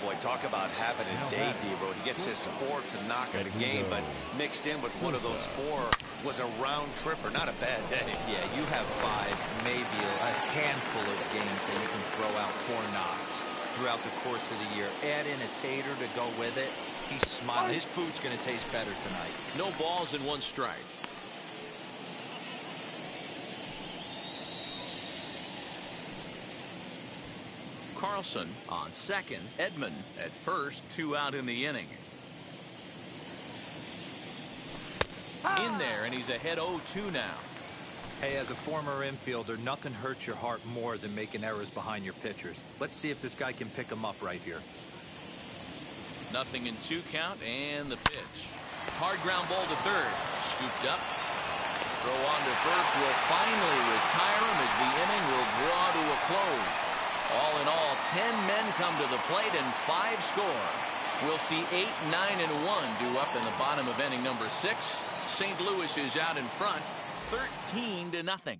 Boy, talk about having a day, D-Bro. He gets his 4th knock of the game, but mixed in with one of those 4 was a round tripper. Not a bad day. Yeah, you have 5, maybe a handful of games that you can throw out 4 knocks throughout the course of the year. Add in a tater to go with it. He's smiling. His food's going to taste better tonight. No balls and 1 strike. Carlson on second. Edman at first. 2 out in the inning. In there, and he's ahead 0-2 now. Hey, as a former infielder, nothing hurts your heart more than making errors behind your pitchers. Let's see if this guy can pick them up right here. Nothing in 2 count, and the pitch. Hard ground ball to third. Scooped up. Throw on to first will finally retire him as the inning will draw to a close. All in all, 10 men come to the plate and 5 score. We'll see 8, 9, and 1 due up in the bottom of inning number 6. St. Louis is out in front, 13-0.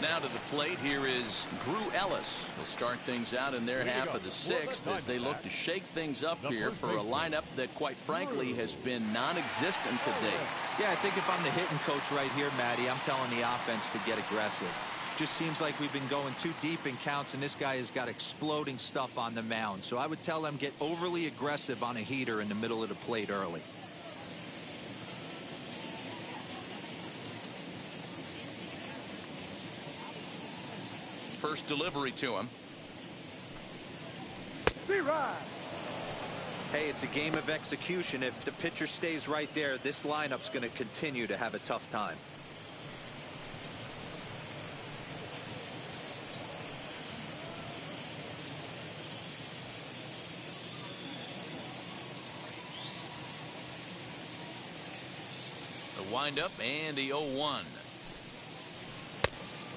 Now to the plate, here is Drew Ellis. They'll start things out in their half of the 6th as they look to shake things up here for a lineup that, quite frankly, has been non-existent today. Yeah, I think if I'm the hitting coach right here, Matty, I'm telling the offense to get aggressive. Just seems like we've been going too deep in counts, and this guy has got exploding stuff on the mound. So I would tell them get overly aggressive on a heater in the middle of the plate early. First delivery to him. Hey, it's a game of execution. If the pitcher stays right there, this lineup's going to continue to have a tough time. The windup and the 0-1.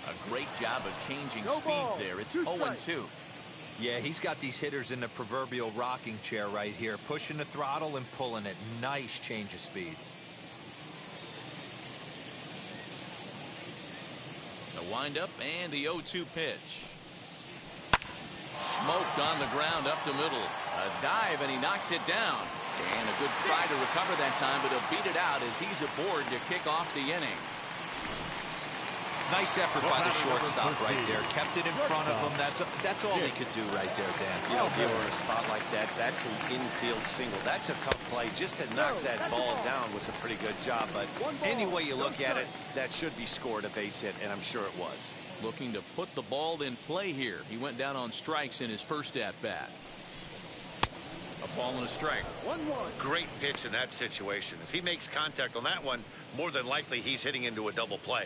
A great job of changing speeds there. It's 0-2. Yeah, he's got these hitters in the proverbial rocking chair right here, pushing the throttle and pulling it. Nice change of speeds. The windup and the 0-2 pitch. Smoked on the ground up the middle. A dive, and he knocks it down. And a good try to recover that time, but he'll beat it out as he's aboard to kick off the inning. Nice effort by the shortstop right there. Kept it in front of him. That's all he could do right there, Dan. You know, if you were in a spot like that, that's an infield single. That's a tough play. Just to knock that ball down was a pretty good job. But any way you look at it, that should be scored a base hit, and I'm sure it was. Looking to put the ball in play here. He went down on strikes in his first at-bat. A ball and a strike. 1-1. Great pitch in that situation. If he makes contact on that one, more than likely he's hitting into a double play.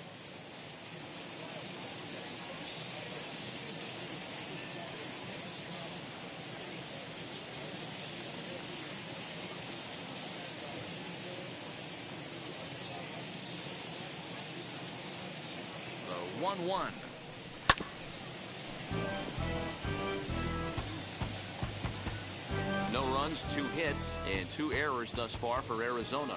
The 1-1. No runs, 2 hits, and 2 errors thus far for Arizona.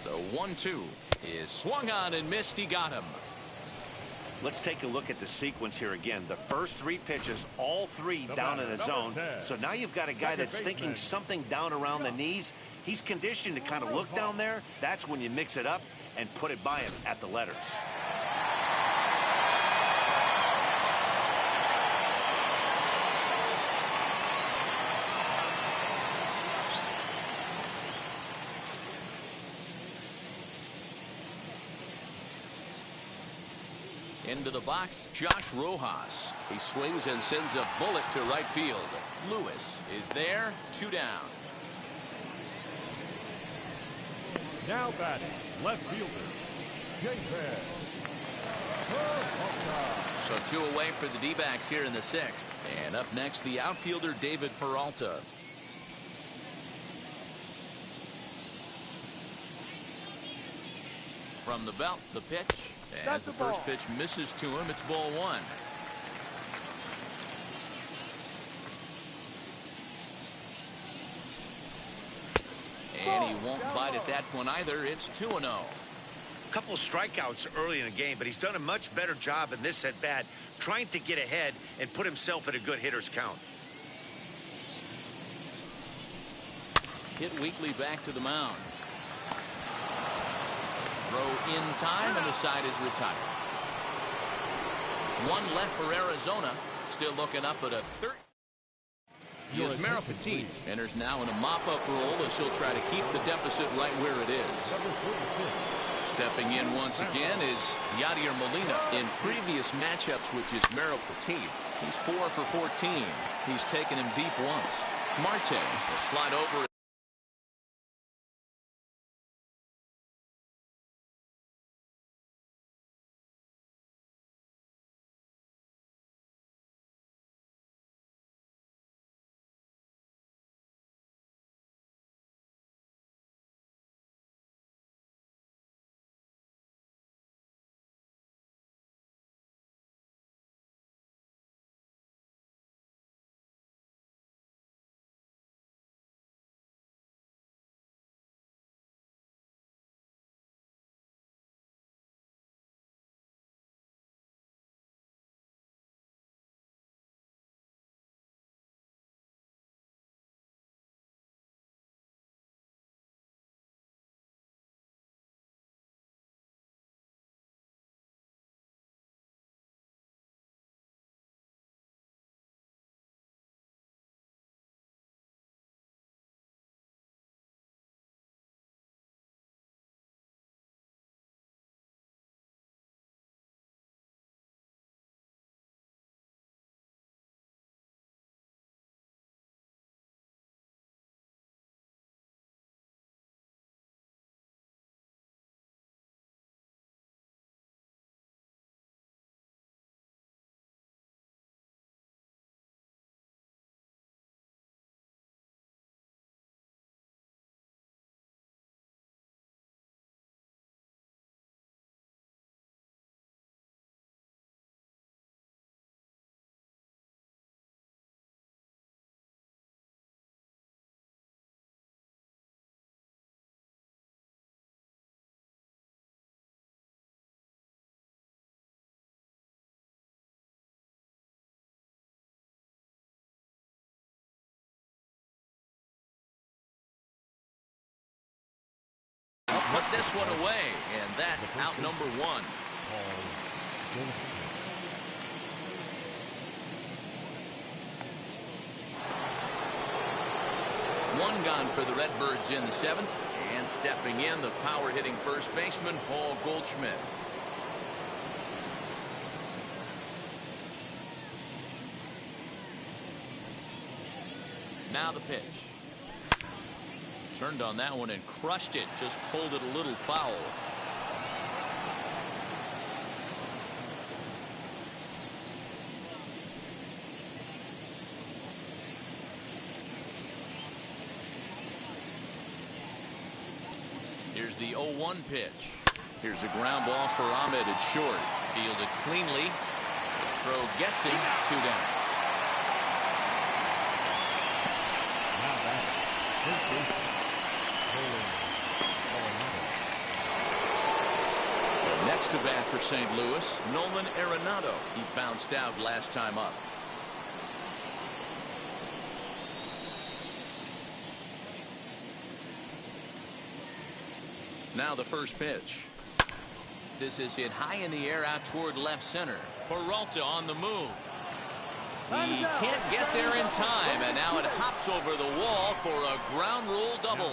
The 1-2 is swung on and missed. He got him. Let's take a look at the sequence here again. The first 3 pitches, all 3 down in the zone. So now you've got a guy that's thinking something down around the knees. He's conditioned to kind of look down there. That's when you mix it up and put it by him at the letters. Into the box, Josh Rojas. He swings and sends a bullet to right field. Lewis is there, 2 down. Now batting, left fielder, Jason. So 2 away for the D-backs here in the 6th. And up next, the outfielder, David Peralta. From the belt, the pitch. As the first pitch misses to him, it's ball 1. And he won't bite at that one either. It's 2-0. Couple of strikeouts early in the game, but he's done a much better job in this at bat, trying to get ahead and put himself in a good hitter's count. Hit weakly back to the mound. Throw in time, and the side is retired. 1 left for Arizona. Still looking up at a third. Here's Merrill Petit. Enters now in a mop-up role as he'll try to keep the deficit right where it is. Stepping in once again is Yadier Molina. In previous matchups with just Merrill Petit, he's 4 for 14. He's taken him deep once. Marte will slide over. put this one away, and that's out number one. One gone for the Redbirds in the seventh, and stepping in, the power-hitting first baseman, Paul Goldschmidt. Now the pitch. Turned on that one and crushed it. Just pulled it a little foul. Here's the 0-1 pitch. Here's a ground ball for Ahmed at short. Fielded cleanly. Throw gets him. 2 down. Next to bat for St. Louis, Nolan Arenado. He bounced out last time up. Now the first pitch. This is hit high in the air out toward left center. Peralta on the move. He can't get there in time, and now it hops over the wall for a ground rule double.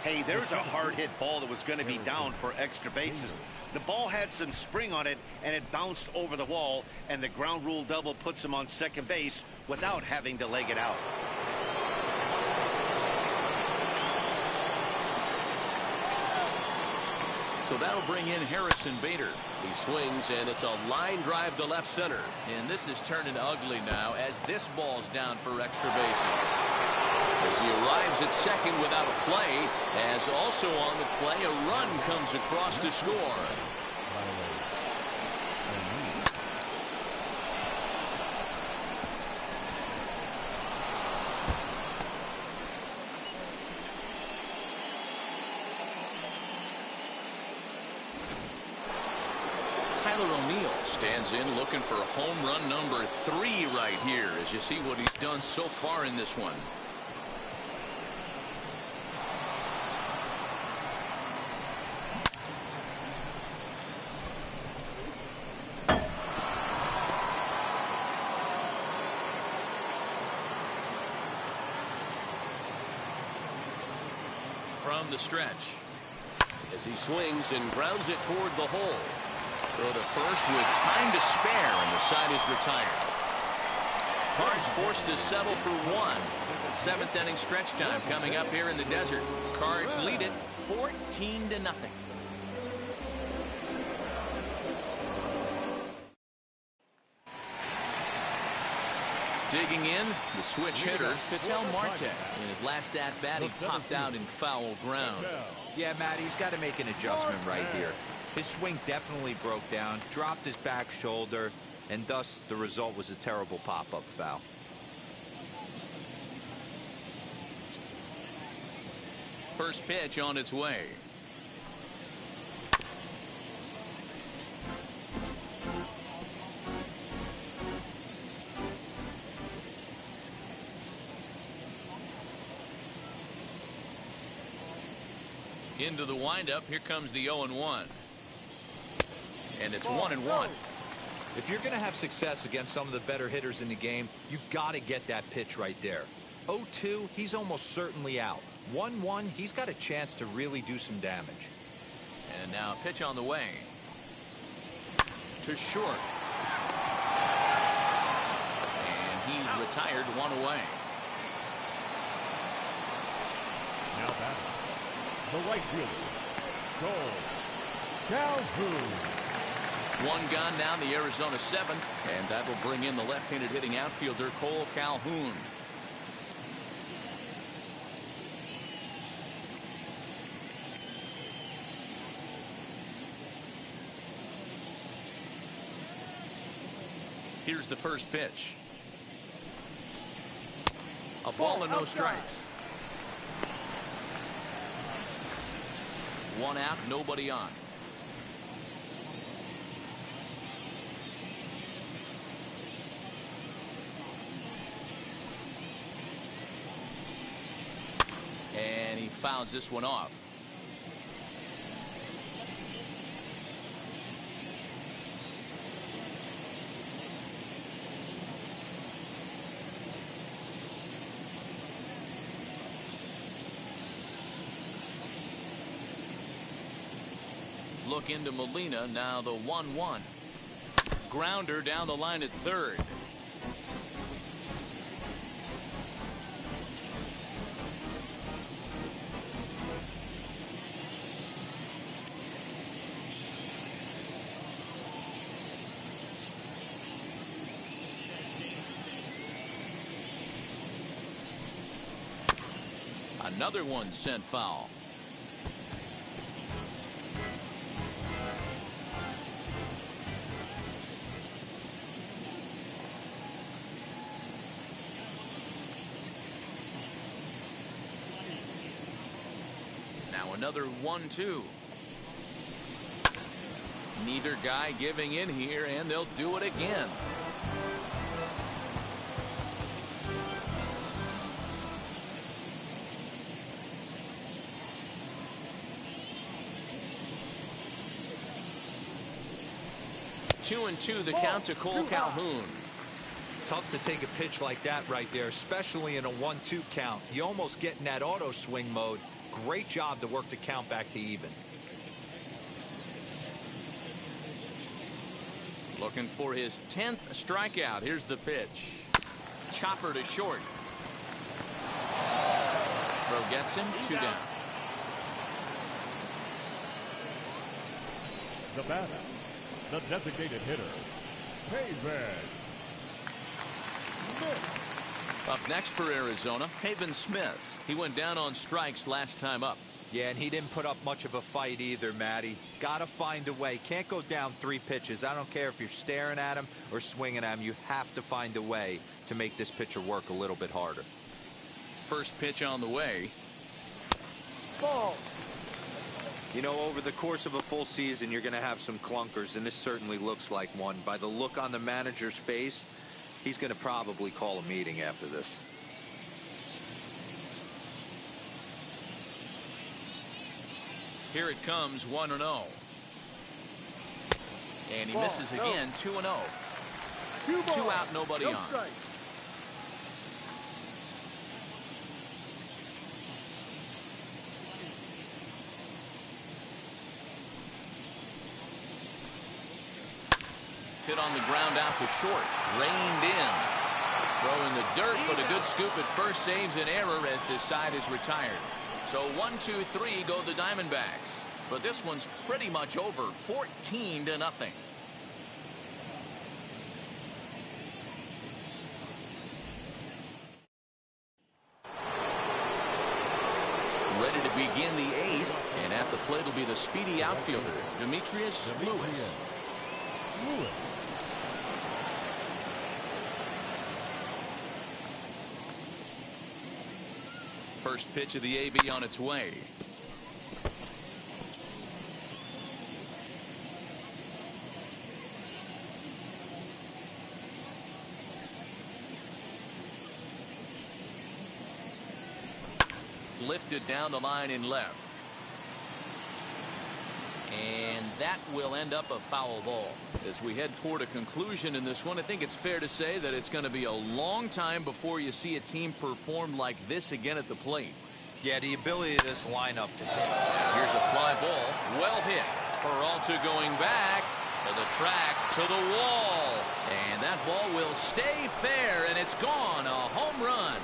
Hey, there's a hard hit ball that was going to be down for extra bases. The ball had some spring on it, and it bounced over the wall, and the ground rule double puts him on second base without having to leg it out. So that'll bring in Harrison Bader. He swings, and it's a line drive to left center. And this is turning ugly now as this ball's down for extra bases. As he arrives at second without a play, as also on the play, a run comes across to score. O'Neill stands in looking for home run number 3 right here as you see what he's done so far in this one. From the stretch as he swings and grounds it toward the hole. Throw to first with time to spare, and the side is retired. Cards forced to settle for 1. 7th inning stretch time coming up here in the desert. Cards lead it 14-0. Digging in, the switch hitter, Ketel Marte. In his last at-bat, he popped out in foul ground. Yeah, Matt, he's got to make an adjustment right here. His swing definitely broke down, dropped his back shoulder, and thus the result was a terrible pop-up foul. First pitch on its way. Into the windup, here comes the 0-1. And it's 1-1. If you're going to have success against some of the better hitters in the game, you got to get that pitch right there. 0-2, he's almost certainly out. 1-1, he's got a chance to really do some damage. And now a pitch on the way. To short. And he's retired 1 away. Now back, the right fielder, Cole Calhoun. 1 gone down the Arizona 7th, and that will bring in the left-handed hitting outfielder Cole Calhoun. Here's the first pitch. A ball and no strikes. 1 out, nobody on. And he fouls this one off. look into Molina. Now the 1-1. Grounder down the line at third. Another one sent foul. Now another 1-2. Neither guy giving in here, and they'll do it again. Two and two, the count to Cole Calhoun. Tough to take a pitch like that right there, especially in a 1-2 count. You almost get in that auto swing mode. Great job to work the count back to even. Looking for his 10th strikeout. Here's the pitch. Chopper to short. Throw gets him, 2 down. The batter, the designated hitter, Haven Smith. Up next for Arizona, Haven Smith. He went down on strikes last time up. Yeah, and he didn't put up much of a fight either, Matty. Got to find a way. Can't go down 3 pitches. I don't care if you're staring at him or swinging at him. You have to find a way to make this pitcher work a little bit harder. First pitch on the way. Ball. You know, over the course of a full season, you're going to have some clunkers, and this certainly looks like one. By the look on the manager's face, he's going to probably call a meeting after this. Here it comes, 1-0. And he misses again, 2-0. 2 out, nobody on. Hit on the ground out to short. Reined in. Throw in the dirt, but a good scoop at first saves an error as this side is retired. So 1-2-3 go the Diamondbacks. But this one's pretty much over, 14-0. Ready to begin the 8th, and at the plate will be the speedy outfielder, Demetrius Lewis. First pitch of the AB on its way. Lifted down the line in left. And that will end up a foul ball. As we head toward a conclusion in this one, I think it's fair to say that it's going to be a long time before you see a team perform like this again at the plate. Yeah, the ability of this lineup to hit. Here's a fly ball. Well hit. Peralta going back to the track, to the wall. And that ball will stay fair, and it's gone. A home run.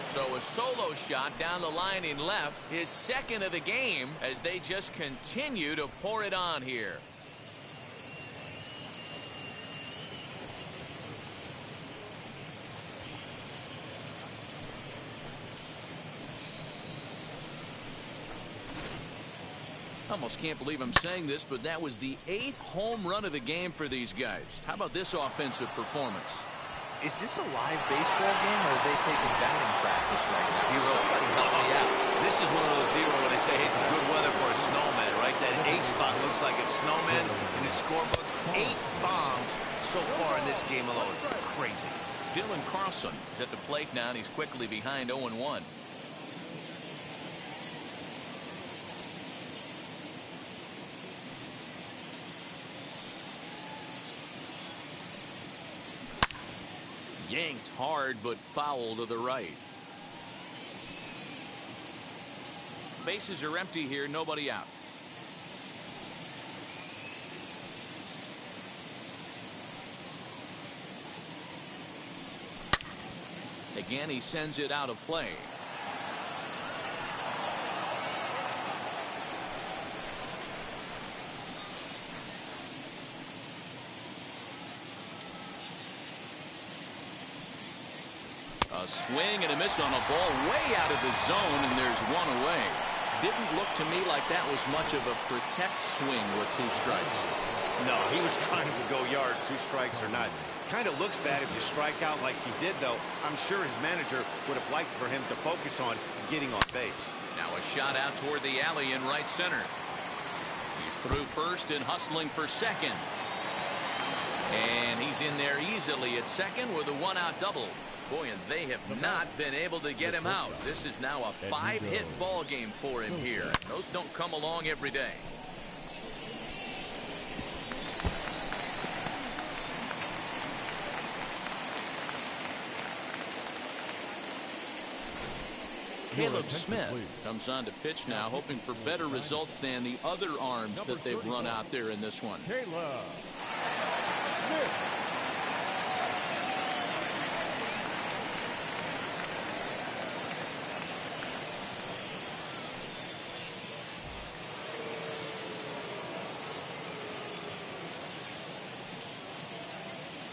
So a solo shot down the line in left, his second of the game, as they just continue to pour it on here. Almost can't believe I'm saying this, but that was the 8th home run of the game for these guys. How about this offensive performance? Is this a live baseball game, or are they taking batting practice right now? Somebody help me out. This is one of those deals where they say, hey, it's good weather for a snowman, right? That 8 spot looks like it's snowman in the scorebook. 8 bombs so far in this game alone. Crazy. Dylan Carlson is at the plate now, and he's quickly behind 0-1. Yanked hard, but foul to the right. Bases are empty here, nobody out. Again, he sends it out of play. A swing and a miss on a ball way out of the zone, and there's one away. Didn't look to me like that was much of a protect swing with 2 strikes. No, he was trying to go yard, 2 strikes or not. Kind of looks bad if you strike out like he did, though. I'm sure his manager would have liked for him to focus on getting on base. Now a shot out toward the alley in right center. He's through first and hustling for second. And he's in there easily at second with a 1-out double. Boy, and they have not been able to get him out. This is now a 5-hit ball game for him here. Those don't come along every day. Caleb Smith comes on to pitch now, hoping for better results than the other arms that they've run out there in this one. Caleb Smith.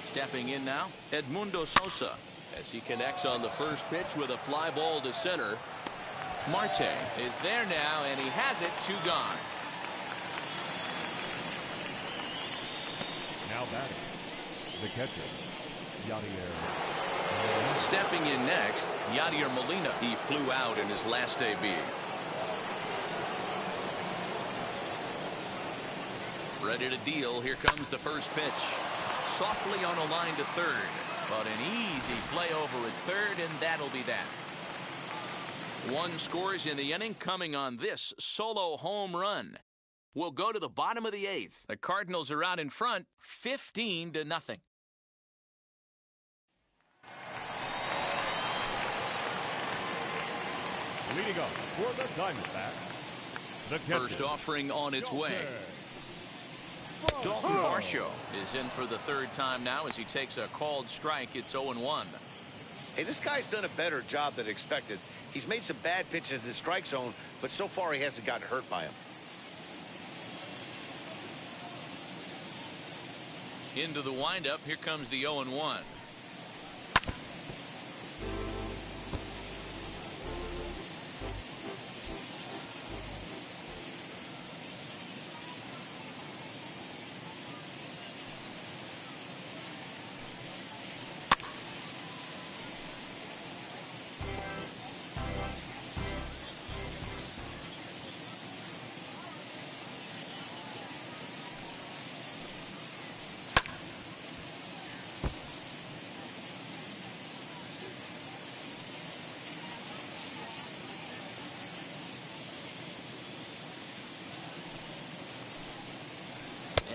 Stepping in now, Edmundo Sosa, as he connects on the first pitch with a fly ball to center. Marte is there now, and he has it, 2 gone. Now batting, the catcher, Yadier. Stepping in next, Yadier Molina. He flew out in his last AB. Ready to deal. Here comes the first pitch. Softly on a line to third, but an easy play over at third, and that'll be that. 1 scores in the inning, coming on this solo home run. We'll go to the bottom of the 8th. The Cardinals are out in front, 15-0. Leading up for the Diamondback, the catcher, First offering on its way. Dalton Varsho is in for the 3rd time now as he takes a called strike. It's 0-1. Hey, this guy's done a better job than expected. He's made some bad pitches in the strike zone, but so far he hasn't gotten hurt by him. Into the windup. Here comes the 0-1.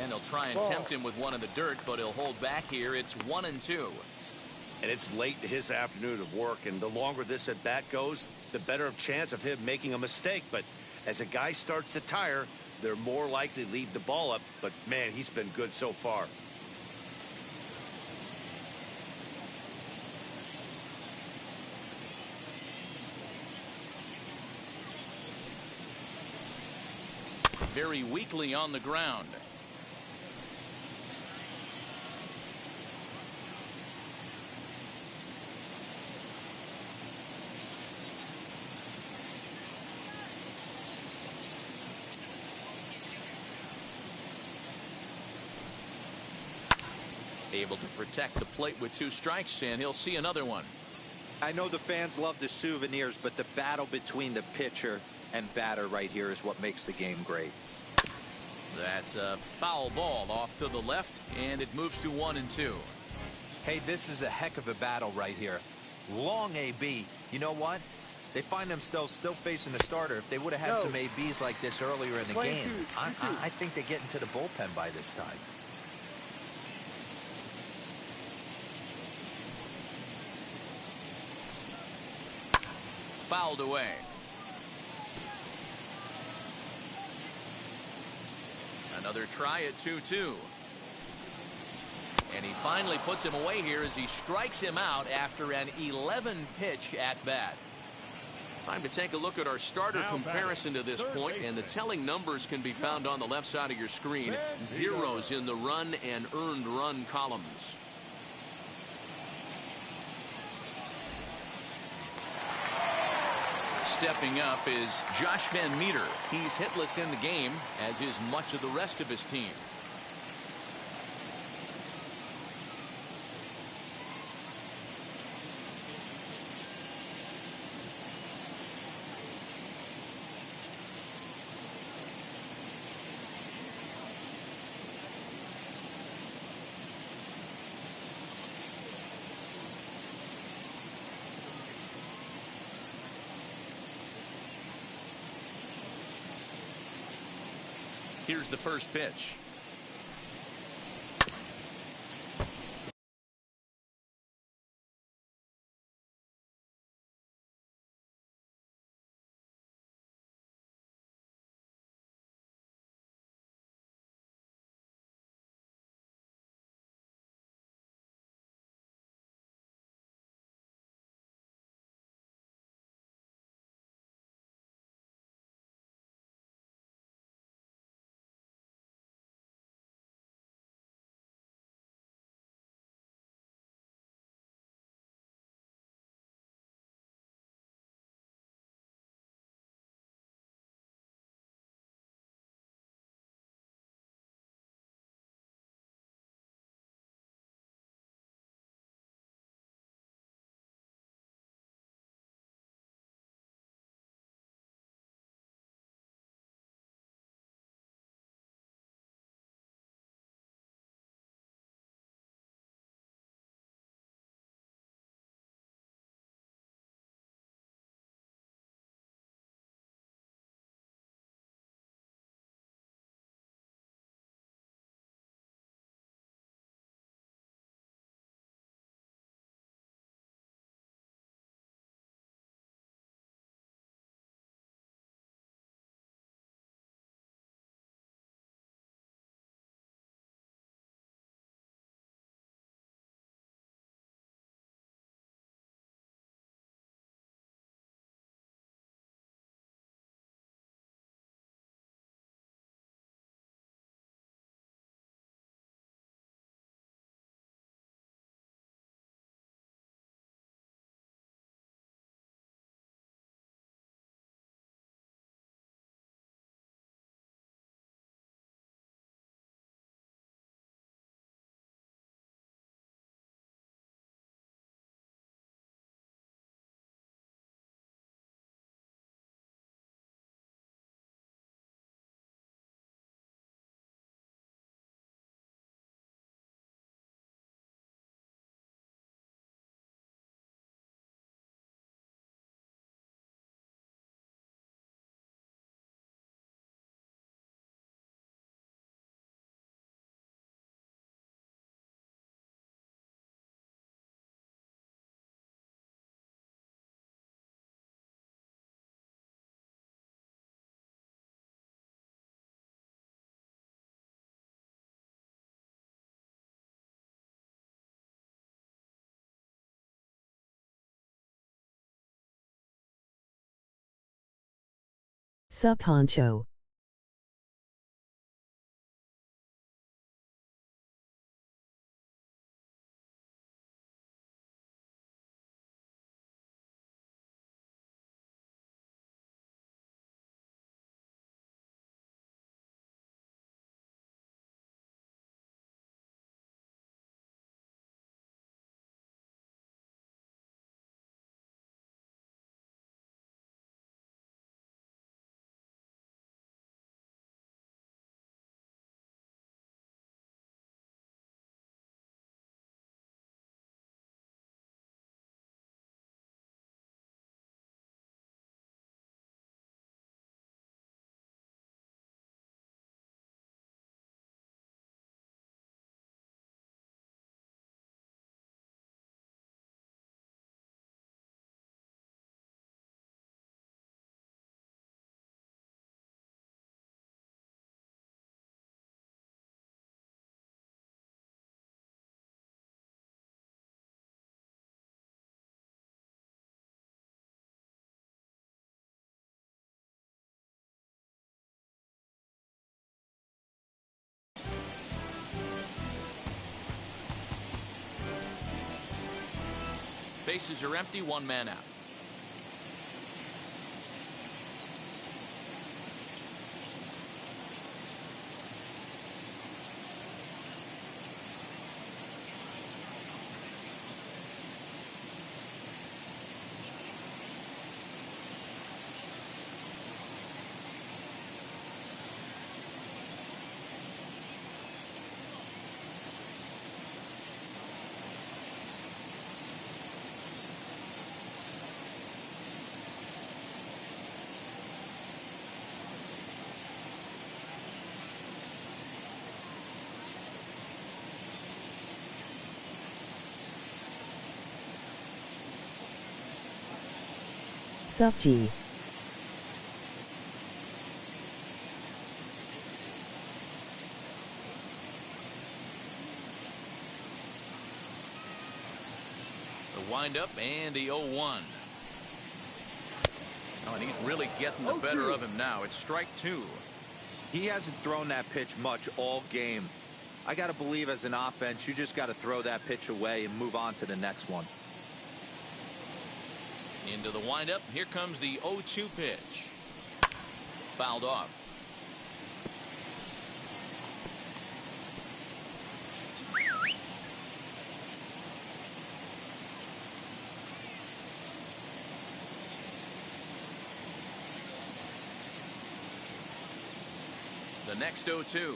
And he'll try and tempt him with one in the dirt, but he'll hold back here. It's 1-2. And it's late in his afternoon of work, and the longer this at bat goes, the better of chance of him making a mistake. But as a guy starts to tire, they're more likely to leave the ball up. But man, he's been good so far. Very weakly on the ground. Able to protect the plate with 2 strikes, and he'll see another one. I know the fans love the souvenirs, but the battle between the pitcher and batter right here is what makes the game great. That's a foul ball off to the left, and it moves to 1-2. Hey, this is a heck of a battle right here. Long AB. You know what? They find themselves still facing the starter. If they would have had some ABs like this earlier in the game, I think they get into the bullpen by this time. Fouled away. Another try at 2-2. And he finally puts him away here as he strikes him out after an 11-pitch at bat. Time to take a look at our starter comparison to this point, and the telling numbers can be found on the left side of your screen. Zeros in the run and earned run columns. Stepping up is Josh Van Meter. He's hitless in the game, as is much of the rest of his team. Here's the first pitch. Sup Honcho. Bases are empty, one man out. Sup G. The windup and the 0-1. Oh, and he's really getting the better of him now. It's strike 2. He hasn't thrown that pitch much all game. I got to believe as an offense, you just got to throw that pitch away and move on to the next one. Into the windup. Here comes the 0-2 pitch. Fouled off. The next 0-2.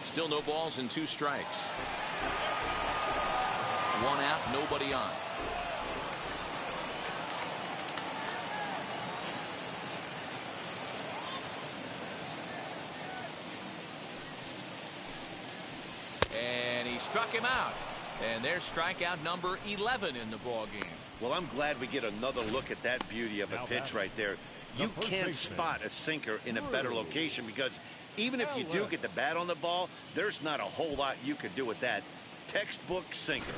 Still no balls and 2 strikes. 1 out, nobody on. And he struck him out. And there's strikeout number 11 in the ball game. Well, I'm glad we get another look at that beauty of a pitch right there. You can't spot a sinker in a better location because even if you do get the bat on the ball, there's not a whole lot you could do with that. Textbook sinker.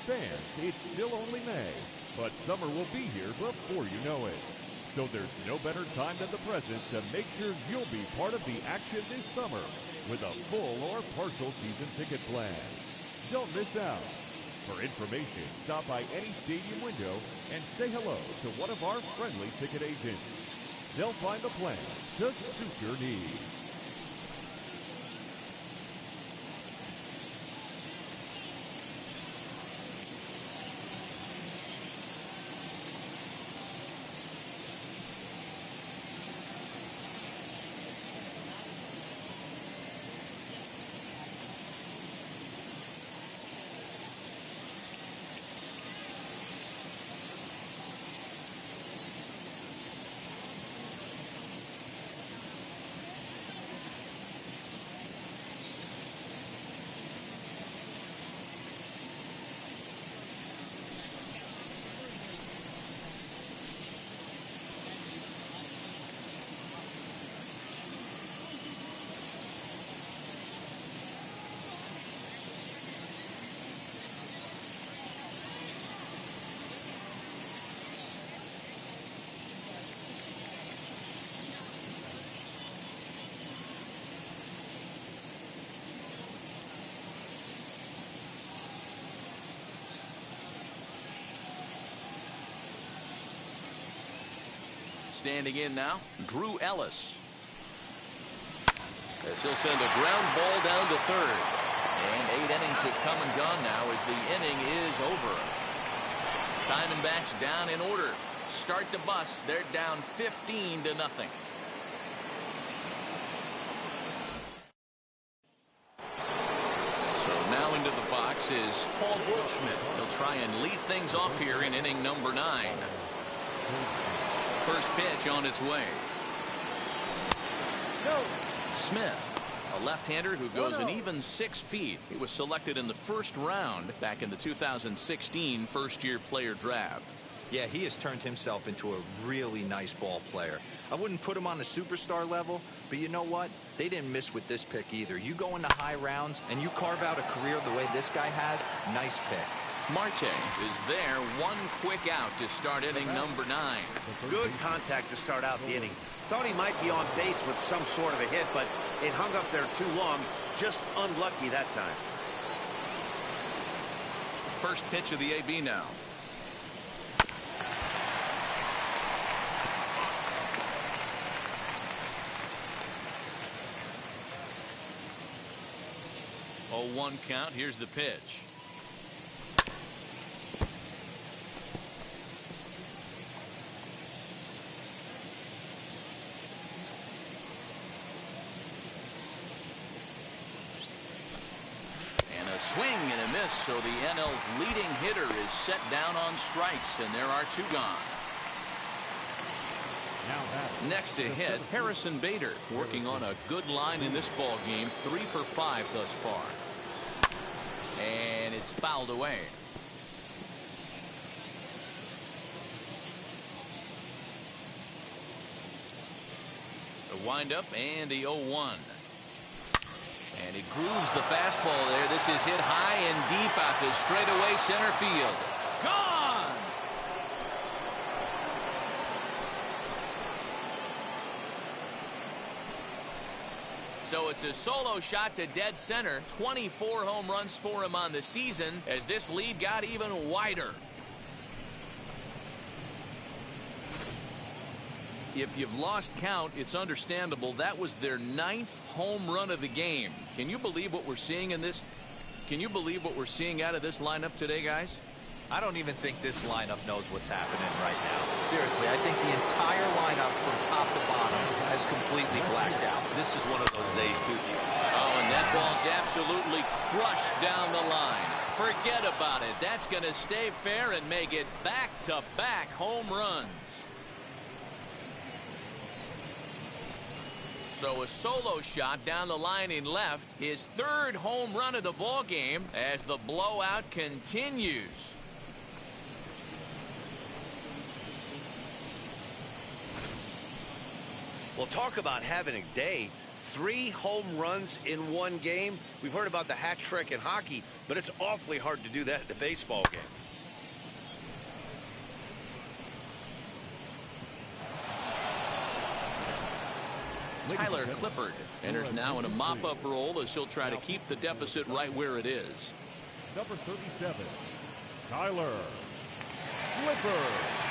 Fans, it's still only May, but summer will be here before you know it. So there's no better time than the present to make sure you'll be part of the action this summer with a full or partial season ticket plan. Don't miss out. For information, stop by any stadium window and say hello to one of our friendly ticket agents. They'll find the plan to suit your needs. Standing in now, Drew Ellis. As he'll send a ground ball down to third. And 8 innings have come and gone now as the inning is over. Diamondbacks down in order. Start the bus. They're down 15-0. So now into the box is Paul Goldschmidt. He'll try and lead things off here in inning number 9. First pitch on its way. Smith, a left-hander who goes an even 6 feet. He was selected in the first round back in the 2016 first-year player draft. Yeah, he has turned himself into a really nice ball player. I wouldn't put him on a superstar level, but you know what? They didn't miss with this pick either. You go into high rounds and you carve out a career the way this guy has, nice pick. Marte is there, one quick out to start inning number 9. Good contact to start out the inning. Thought he might be on base with some sort of a hit, but it hung up there too long. Just unlucky that time. First pitch of the AB now. Oh, 1 count. Here's the pitch. And a swing and a miss, so the NL's leading hitter is set down on strikes, and there are 2 gone. Next to hit, Harrison Bader, working on a good line in this ball game, 3 for 5 thus far. And it's fouled away. The windup and the 0-1. And he grooves the fastball there. This is hit high and deep out to straightaway center field. Gone! So it's a solo shot to dead center. 24 home runs for him on the season as this lead got even wider. If you've lost count, it's understandable. That was their 9th home run of the game. Can you believe what we're seeing in this? Can you believe what we're seeing out of this lineup today, guys? I don't even think this lineup knows what's happening right now. Seriously, I think the entire lineup from top to bottom has completely blacked out. This is one of those days, too. Oh, and that ball's absolutely crushed down the line. Forget about it. That's going to stay fair and make it back-to-back home runs. So a solo shot down the line in left, his 3rd home run of the ball game as the blowout continues. Well, talk about having a day. 3 home runs in 1 game. We've heard about the hat trick in hockey, but it's awfully hard to do that in a baseball game. Tyler Clippard enters now in a mop-up role as he'll try to keep the deficit right where it is. Number 37, Tyler Clippard.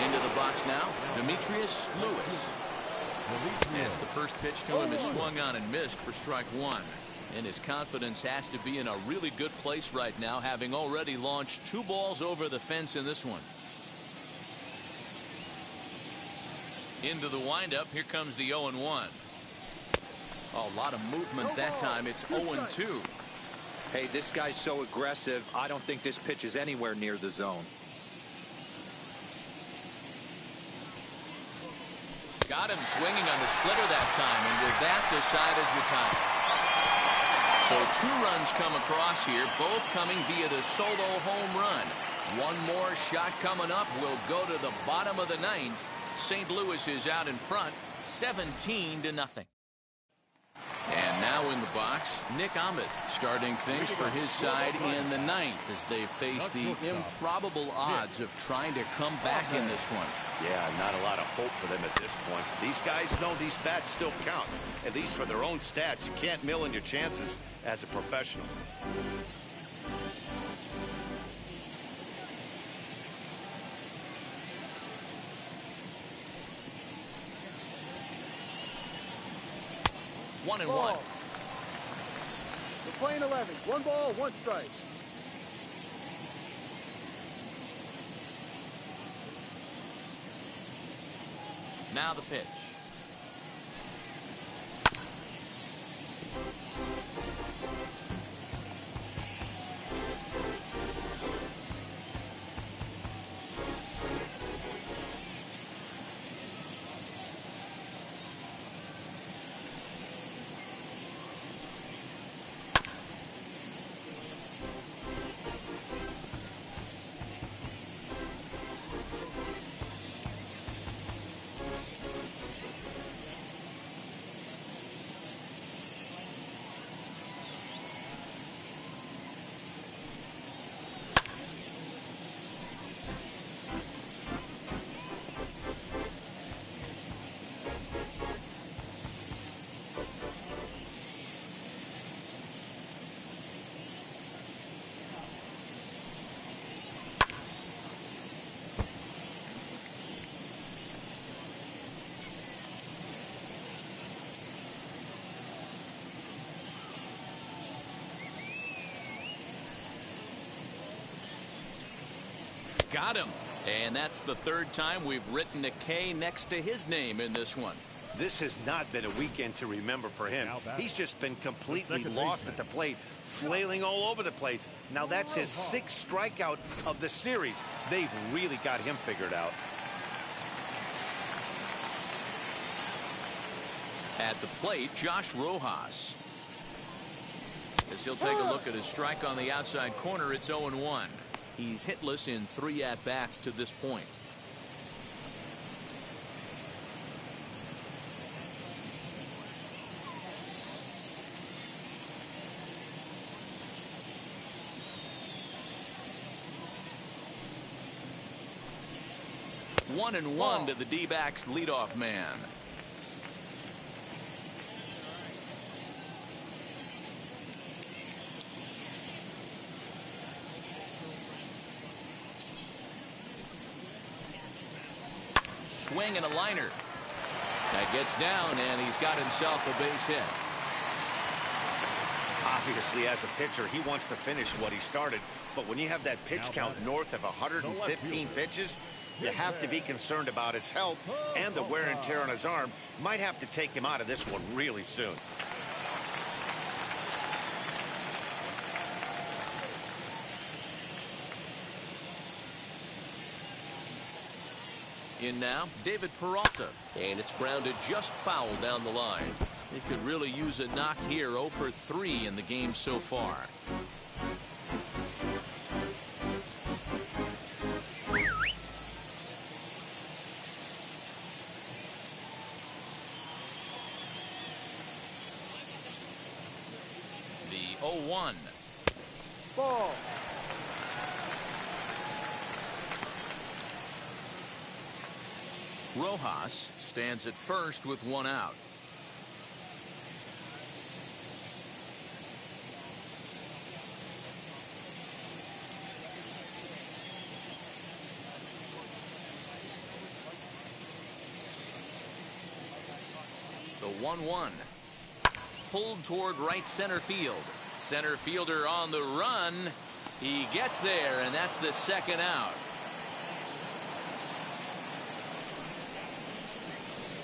Into the box now, Demetrius Lewis. As the first pitch to him is swung on and missed for strike 1. And his confidence has to be in a really good place right now, having already launched 2 balls over the fence in this one. Into the windup, here comes the 0-1. Oh, a lot of movement that time. It's 0-2. Hey, this guy's so aggressive, I don't think this pitch is anywhere near the zone. Got him swinging on the splitter that time, and with that, the side is retired. So 2 runs come across here, both coming via the solo home run. 1 more shot coming up will go to the bottom of the 9th. St. Louis is out in front, 17-0. And now in the box, Nick Ahmed starting things for his side in the 9th as they face the improbable odds of trying to come back in this one. Yeah, not a lot of hope for them at this point. These guys know these bats still count, at least for their own stats. You can't mill in your chances as a professional. 1-1. We're playing 11. 1 ball, 1 strike. Now the pitch. Got him. And that's the 3rd time we've written a K next to his name in this one. This has not been a weekend to remember for him. He's just been completely lost at the plate, flailing all over the place. Now that's his 6th strikeout of the series. They've really got him figured out. At the plate, Josh Rojas. As he'll take a look at his strike on the outside corner, it's 0-1. He's hitless in 3 at-bats to this point. One and one to the D-backs leadoff man. Swing and a liner. That gets down, and he's got himself a base hit. Obviously, as a pitcher, he wants to finish what he started. But when you have that pitch count north of 115 pitches, you have to be concerned about his health and the wear and tear on his arm. Might have to take him out of this one really soon. In now, David Peralta. And it's grounded just foul down the line. He could really use a knock here. 0 for 3 in the game so far. The 0-1. Ball. Rojas stands at first with 1 out. The 1-1. Pulled toward right center field. Center fielder on the run. He gets there, and that's the 2nd out.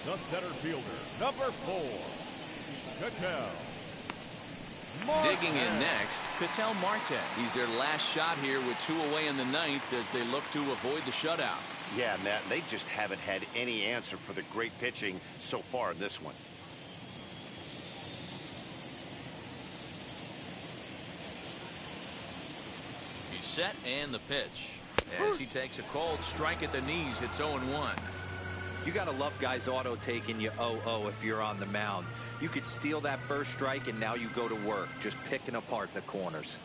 The center fielder, number 4, Cattell. Digging in next, Cattell Marte. He's their last shot here with 2 away in the 9th as they look to avoid the shutout. Yeah, Matt, they just haven't had any answer for the great pitching so far in this one. He's set and the pitch. As he takes a cold strike at the knees, it's 0-1. You got to love guys auto taking you 0-0 if you're on the mound. You could steal that first strike and now you go to work just picking apart the corners.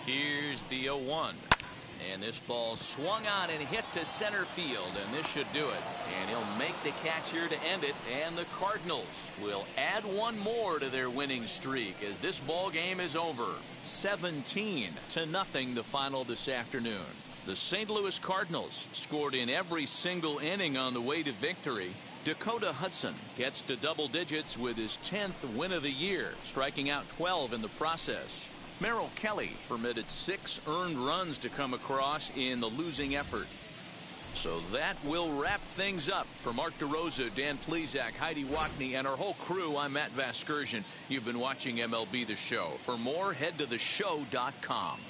Here's the 0-1. And this ball swung on and hit to center field, and this should do it. And he'll make the catch here to end it, and the Cardinals will add one more to their winning streak as this ball game is over. 17-0 the final this afternoon. The St. Louis Cardinals scored in every single inning on the way to victory. Dakota Hudson gets to double digits with his 10th win of the year, striking out 12 in the process. Merrill Kelly permitted 6 earned runs to come across in the losing effort. So that will wrap things up. For Mark DeRosa, Dan Plesac, Heidi Watney, and our whole crew, I'm Matt Vasgersian. You've been watching MLB The Show. For more, head to theshow.com.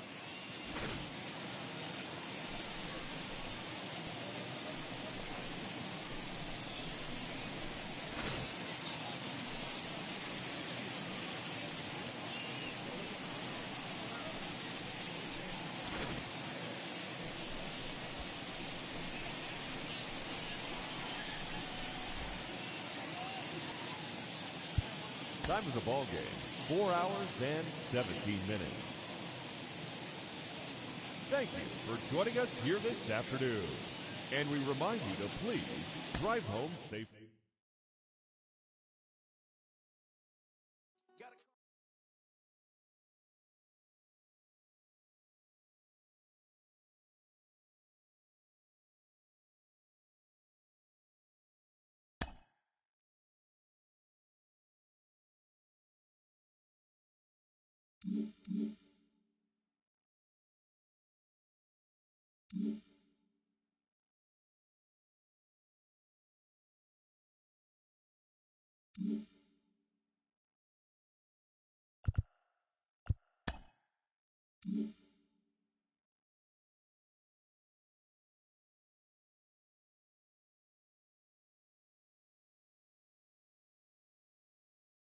Time of the ball game, 4 hours and 17 minutes. Thank you for joining us here this afternoon. And we remind you to please drive home safely.